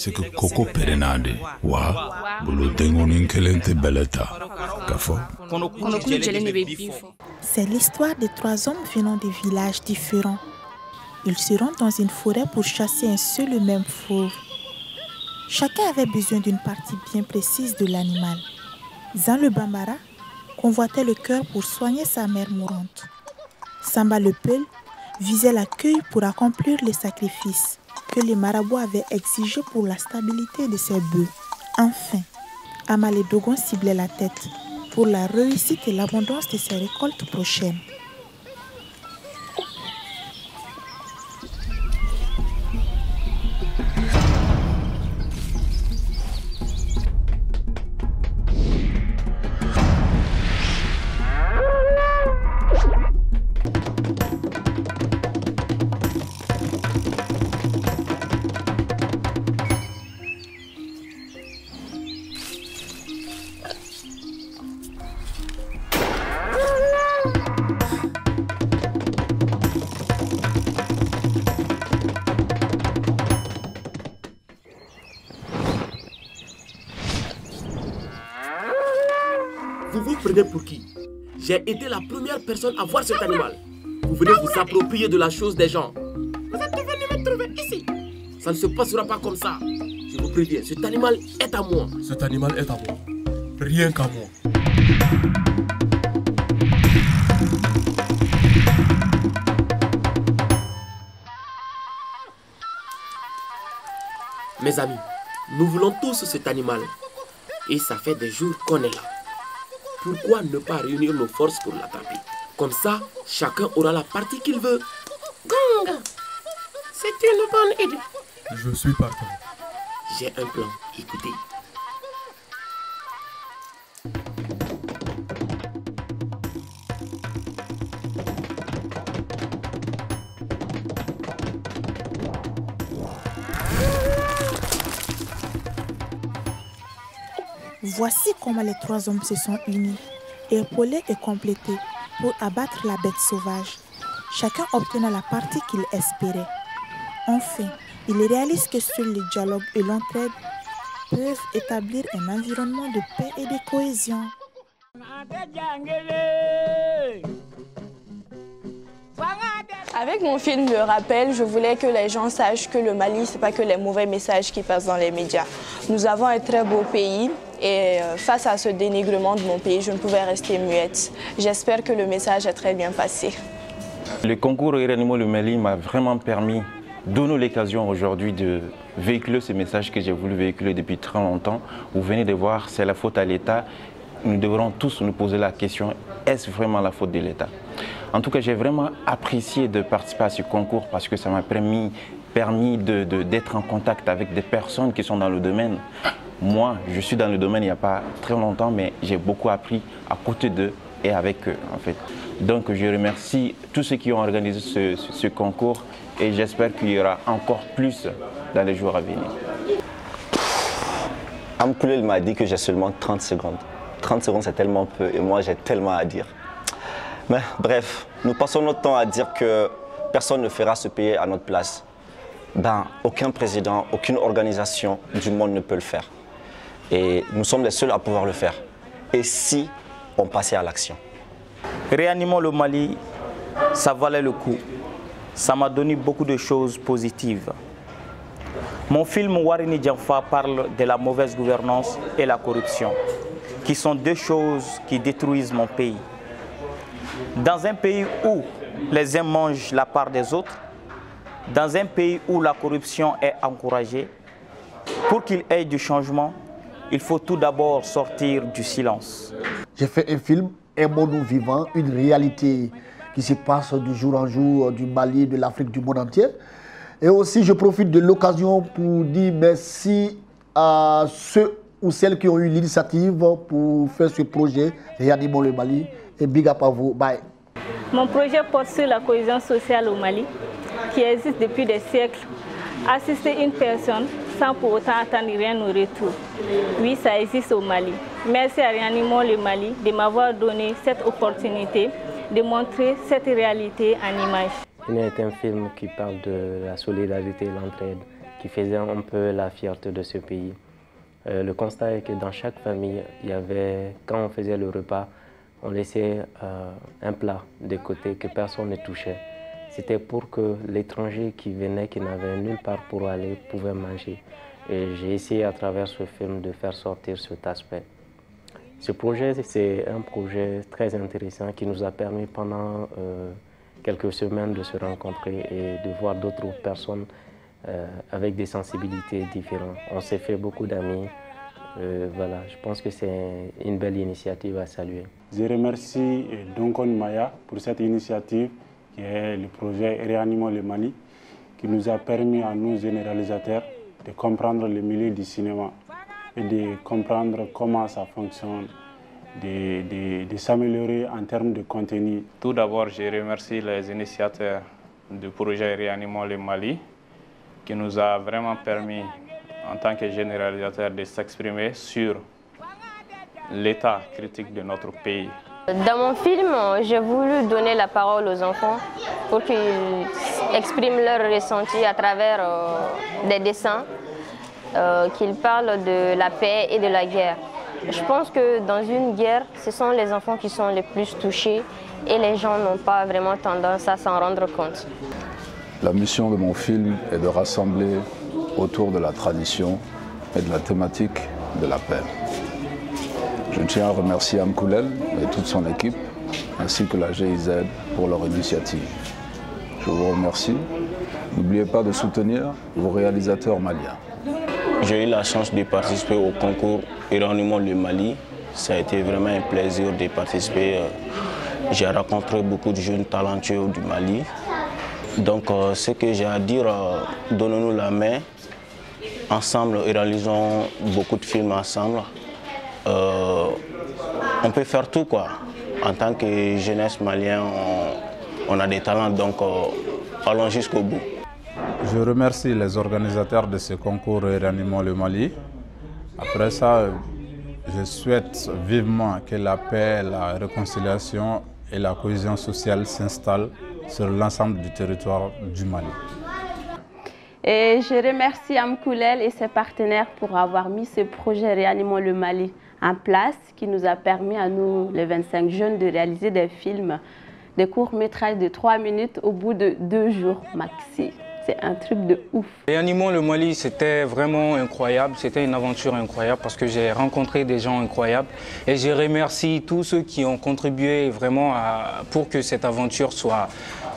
c'est que Koko Perenade, wa, bolo dengonin kelente beleta, kafo. C'est l'histoire de 3 hommes venant de villages différents. Ils se rendent dans une forêt pour chasser un seul et même fauve. Chacun avait besoin d'une partie bien précise de l'animal. Zan le Bambara convoitait le cœur pour soigner sa mère mourante. Samba le Peul visait la queue pour accomplir les sacrifices que les marabouts avaient exigés pour la stabilité de ses bœufs. Enfin, Amale Dogon ciblait la tête pour la réussite et l'abondance de ses récoltes prochaines. Vous vous prenez pour qui? J'ai été la première personne à voir cet animal. Vous venez vous approprier de la chose des gens. Vous êtes venu me trouver ici. Ça ne se passera pas comme ça. Je vous préviens, cet animal est à moi. Cet animal est à moi. Rien qu'à moi. Mes amis, nous voulons tous cet animal. Et ça fait des jours qu'on est là. Pourquoi ne pas réunir nos forces pour l'attraper? Comme ça, chacun aura la partie qu'il veut. Gang! C'est une bonne idée. Je suis partant. J'ai un plan, écoutez. Voici comment les 3 hommes se sont unis, épaulés et complétés pour abattre la bête sauvage. Chacun obtenant la partie qu'il espérait. Enfin, ils réalisent que seul le dialogue et l'entraide peuvent établir un environnement de paix et de cohésion. Avec mon film Le Rappel, je voulais que les gens sachent que le Mali, ce n'est pas que les mauvais messages qui passent dans les médias. Nous avons un très beau pays et face à ce dénigrement de mon pays, je ne pouvais rester muette. J'espère que le message est très bien passé. Le concours Réanimons le Mali m'a vraiment permis, donner l'occasion aujourd'hui de véhiculer ce message que j'ai voulu véhiculer depuis très longtemps. Vous venez de voir, c'est la faute à l'État. Nous devrons tous nous poser la question, est-ce vraiment la faute de l'État? En tout cas, j'ai vraiment apprécié de participer à ce concours parce que ça m'a permis d'être en contact avec des personnes qui sont dans le domaine. Moi, je suis dans le domaine il n'y a pas très longtemps, mais j'ai beaucoup appris à côté d'eux et avec eux, en fait. Donc, je remercie tous ceux qui ont organisé ce concours et j'espère qu'il y aura encore plus dans les jours à venir. Amkoulel m'a dit que j'ai seulement 30 secondes. 30 secondes, c'est tellement peu et moi, j'ai tellement à dire. Mais bref, nous passons notre temps à dire que personne ne fera se payer à notre place. Ben, aucun président, aucune organisation du monde ne peut le faire. Et nous sommes les seuls à pouvoir le faire. Et si on passait à l'action? Réanimons le Mali, ça valait le coup. Ça m'a donné beaucoup de choses positives. Mon film Warini Djanfa parle de la mauvaise gouvernance et la corruption, qui sont 2 choses qui détruisent mon pays. Dans un pays où les uns mangent la part des autres, dans un pays où la corruption est encouragée, pour qu'il y ait du changement, il faut tout d'abord sortir du silence. J'ai fait un film, un monde vivant, une réalité qui se passe du jour en jour du Mali, de l'Afrique, du monde entier. Et aussi, je profite de l'occasion pour dire merci à ceux ou celles qui ont eu l'initiative pour faire ce projet Réanimons le Mali. Et big up à vous. Bye. Mon projet porte sur la cohésion sociale au Mali, qui existe depuis des siècles. Assister une personne sans pour autant attendre rien au retour. Oui, ça existe au Mali. Merci à Réanimons le Mali de m'avoir donné cette opportunité de montrer cette réalité en images. Il est un film qui parle de la solidarité et l'entraide qui faisait un peu la fierté de ce pays. Le constat est que dans chaque famille, quand on faisait le repas, on laissait un plat de côté que personne ne touchait. C'était pour que l'étranger qui venait, qui n'avait nulle part pour aller, pouvait manger. Et j'ai essayé à travers ce film de faire sortir cet aspect. Ce projet, c'est un projet très intéressant qui nous a permis pendant quelques semaines de se rencontrer et de voir d'autres personnes avec des sensibilités différentes. On s'est fait beaucoup d'amis. Voilà, je pense que c'est une belle initiative à saluer. Je remercie Donkon Maya pour cette initiative qui est le projet Réanimons le Mali, qui nous a permis à nous, jeunes réalisateurs, de comprendre le milieu du cinéma et de comprendre comment ça fonctionne, de s'améliorer en termes de contenu. Tout d'abord, je remercie les initiateurs du projet Réanimons le Mali, qui nous a vraiment permis, en tant que jeunes réalisateurs, de s'exprimer sur l'état critique de notre pays. Dans mon film, j'ai voulu donner la parole aux enfants pour qu'ils expriment leurs ressentis à travers des dessins, qu'ils parlent de la paix et de la guerre. Je pense que dans une guerre, ce sont les enfants qui sont les plus touchés et les gens n'ont pas vraiment tendance à s'en rendre compte. La mission de mon film est de rassembler autour de la tradition et de la thématique de la paix. Je tiens à remercier Amkoulel et toute son équipe, ainsi que la GIZ pour leur initiative. Je vous remercie. N'oubliez pas de soutenir vos réalisateurs maliens. J'ai eu la chance de participer au concours Réanimons le Mali. Ça a été vraiment un plaisir de participer. J'ai rencontré beaucoup de jeunes talentueux du Mali. Donc ce que j'ai à dire, donnons-nous la main. Ensemble, réalisons beaucoup de films ensemble. On peut faire tout, quoi. En tant que jeunesse malienne, on a des talents, donc allons jusqu'au bout. Je remercie les organisateurs de ce concours Réanimons le Mali. Après ça, je souhaite vivement que la paix, la réconciliation et la cohésion sociale s'installent sur l'ensemble du territoire du Mali. Et je remercie Amkoulel et ses partenaires pour avoir mis ce projet Réanimons le Mali en place, qui nous a permis à nous, les 25 jeunes, de réaliser des films, des courts-métrages de 3 minutes au bout de 2 jours maxi. C'est un truc de ouf. Réanimons le Mali, c'était vraiment incroyable, c'était une aventure incroyable parce que j'ai rencontré des gens incroyables et je remercie tous ceux qui ont contribué vraiment pour que cette aventure soit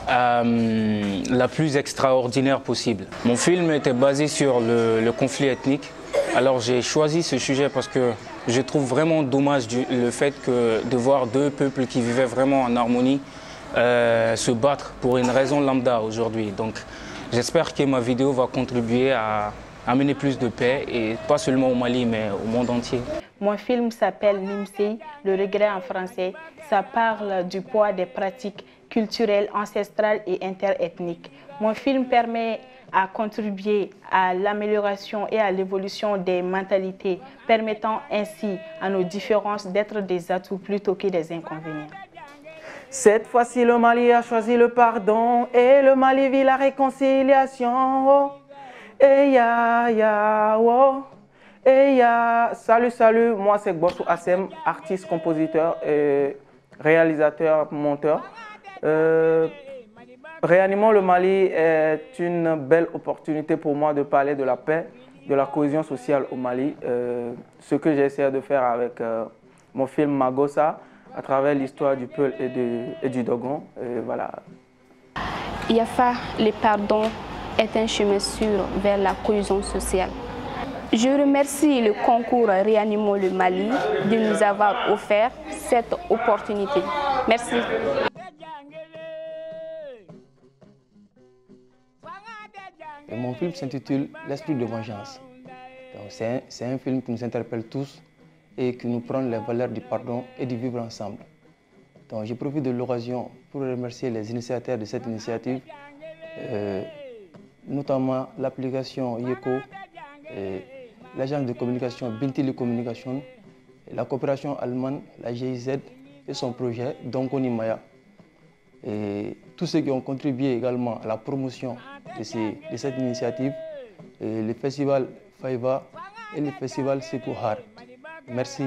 la plus extraordinaire possible. Mon film était basé sur le conflit ethnique. Alors j'ai choisi ce sujet parce que je trouve vraiment dommage le fait de voir 2 peuples qui vivaient vraiment en harmonie se battre pour une raison lambda aujourd'hui. Donc j'espère que ma vidéo va contribuer à amener plus de paix, et pas seulement au Mali, mais au monde entier. Mon film s'appelle Nimsei, le regret en français. Ça parle du poids des pratiques culturelles, ancestrales et interethniques. Mon film permet à contribuer à l'amélioration et à l'évolution des mentalités, permettant ainsi à nos différences d'être des atouts plutôt que des inconvénients. Cette fois-ci, le Mali a choisi le pardon et le Mali vit la réconciliation. Oh. Et ya, oh. Et ya. Salut, moi c'est Gbossou Assem, artiste, compositeur, et réalisateur, monteur. Réanimons le Mali est une belle opportunité pour moi de parler de la paix, de la cohésion sociale au Mali. Ce que j'essaie de faire avec mon film Magosa, à travers l'histoire du Peul et du Dogon. Voilà. Yafa, le pardon est un chemin sûr vers la cohésion sociale. Je remercie le concours Réanimons le Mali de nous avoir offert cette opportunité. Merci. Et mon film s'intitule L'esprit de vengeance. C'est un film qui nous interpelle tous et qui nous prône les valeurs du pardon et du vivre ensemble. Donc, je profite de l'occasion pour remercier les initiateurs de cette initiative, notamment l'application YECO, l'agence de communication Bintili Communication, la coopération allemande, la GIZ et son projet Donkoni Maya. Et tous ceux qui ont contribué également à la promotion de cette initiative, et le festival Faiva et le festival Sekouhar. Merci,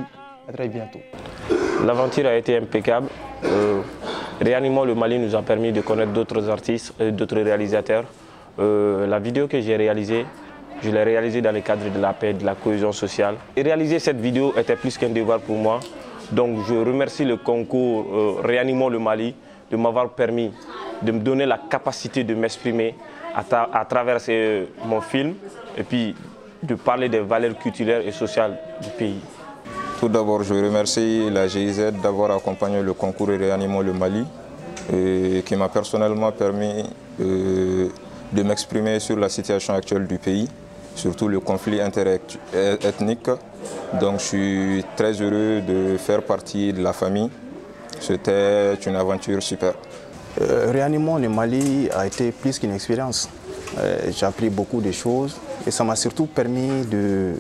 à très bientôt. L'aventure a été impeccable. Réanimons le Mali nous a permis de connaître d'autres artistes et d'autres réalisateurs. La vidéo que j'ai réalisée, je l'ai réalisée dans le cadre de la paix, de la cohésion sociale. Et réaliser cette vidéo était plus qu'un devoir pour moi. Donc je remercie le concours Réanimons le Mali de m'avoir permis de me donner la capacité de m'exprimer à travers mon film et puis de parler des valeurs culturelles et sociales du pays. Tout d'abord, je remercie la GIZ d'avoir accompagné le concours Réanimons le Mali et qui m'a personnellement permis de m'exprimer sur la situation actuelle du pays, surtout le conflit interethnique. Donc je suis très heureux de faire partie de la famille. C'était une aventure super. Réanimons le Mali a été plus qu'une expérience. J'ai appris beaucoup de choses et ça m'a surtout permis de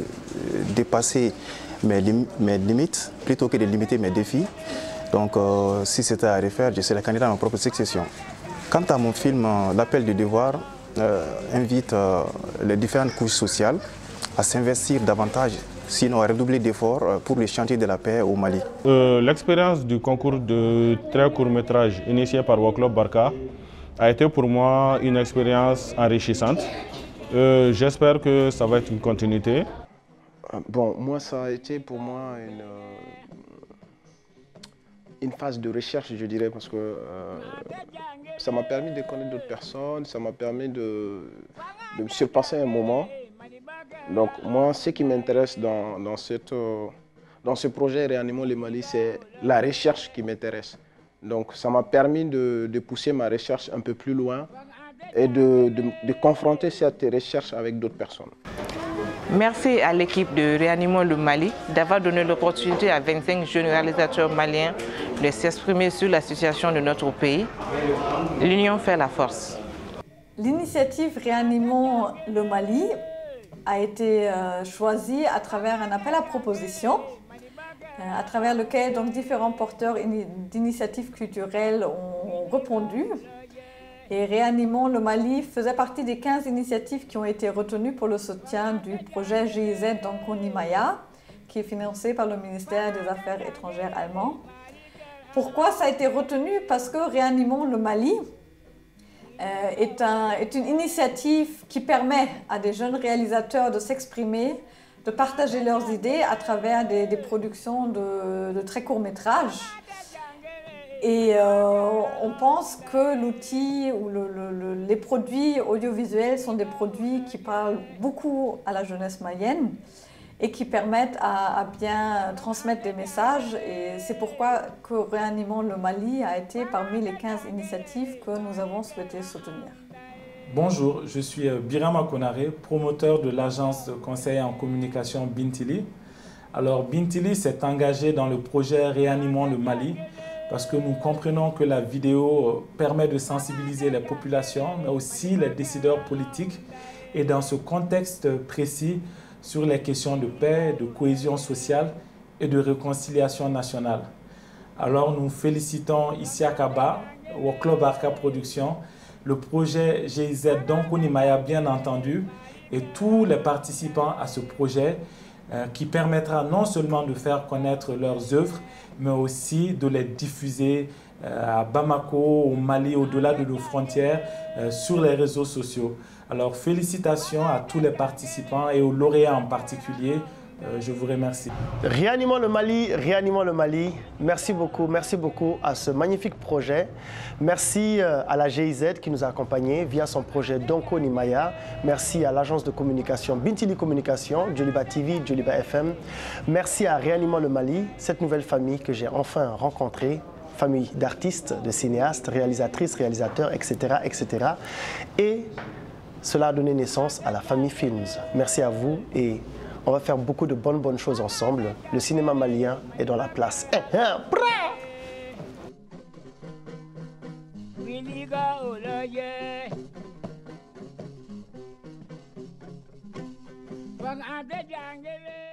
dépasser mes limites plutôt que de limiter mes défis. Donc si c'était à refaire, je serais candidat à ma propre succession. Quant à mon film, L'appel du devoir invite les différentes couches sociales à s'investir davantage, sinon à redoubler d'efforts pour les chantiers de la paix au Mali. L'expérience du concours de très court métrage initié par Woclub Barka a été pour moi une expérience enrichissante. J'espère que ça va être une continuité. Bon, moi ça a été pour moi une phase de recherche, je dirais, parce que ça m'a permis de connaître d'autres personnes, ça m'a permis de me surpasser un moment. Donc moi, ce qui m'intéresse dans ce projet Réanimons le Mali, c'est la recherche qui m'intéresse. Donc ça m'a permis de pousser ma recherche un peu plus loin et de confronter cette recherche avec d'autres personnes. Merci à l'équipe de Réanimons le Mali d'avoir donné l'opportunité à 25 jeunes réalisateurs maliens de s'exprimer sur la situation de notre pays. L'union fait la force. L'initiative Réanimons le Mali a été choisie à travers un appel à proposition, à travers lequel donc, différents porteurs d'initiatives culturelles ont répondu. Et Réanimons le Mali faisait partie des 15 initiatives qui ont été retenues pour le soutien du projet GIZ Dankoni Maya, qui est financé par le ministère des Affaires étrangères allemand. Pourquoi ça a été retenu? Parce que Réanimons le Mali est une initiative qui permet à des jeunes réalisateurs de s'exprimer, de partager leurs idées à travers des productions de très courts métrages. Et on pense que l'outil ou les produits audiovisuels sont des produits qui parlent beaucoup à la jeunesse malienne et qui permettent à bien transmettre des messages. Et c'est pourquoi que Réanimons le Mali a été parmi les 15 initiatives que nous avons souhaité soutenir. Bonjour, je suis Birama Konaré, promoteur de l'agence de conseil en communication Bintili. Alors Bintili s'est engagé dans le projet Réanimons le Mali parce que nous comprenons que la vidéo permet de sensibiliser les populations, mais aussi les décideurs politiques, et dans ce contexte précis sur les questions de paix, de cohésion sociale et de réconciliation nationale. Alors nous félicitons Isiakaba, Woclub Barka Productions, le projet GIZ Dankoni Maya bien entendu, et tous les participants à ce projet qui permettra non seulement de faire connaître leurs œuvres, mais aussi de les diffuser à Bamako, au Mali, au-delà de nos frontières, sur les réseaux sociaux. Alors félicitations à tous les participants et aux lauréats en particulier. Je vous remercie. Réanimons le Mali, merci beaucoup à ce magnifique projet. Merci à la GIZ qui nous a accompagnés via son projet Dankoni Maya. Merci à l'agence de communication Bintili Communication, Djoliba TV, Djoliba FM. Merci à Réanimons le Mali, cette nouvelle famille que j'ai enfin rencontrée. Famille d'artistes, de cinéastes, réalisatrices, réalisateurs, etc., etc. Et cela a donné naissance à la famille Films. Merci à vous et on va faire beaucoup de bonnes choses ensemble. Le cinéma malien est dans la place. Bang ade jangele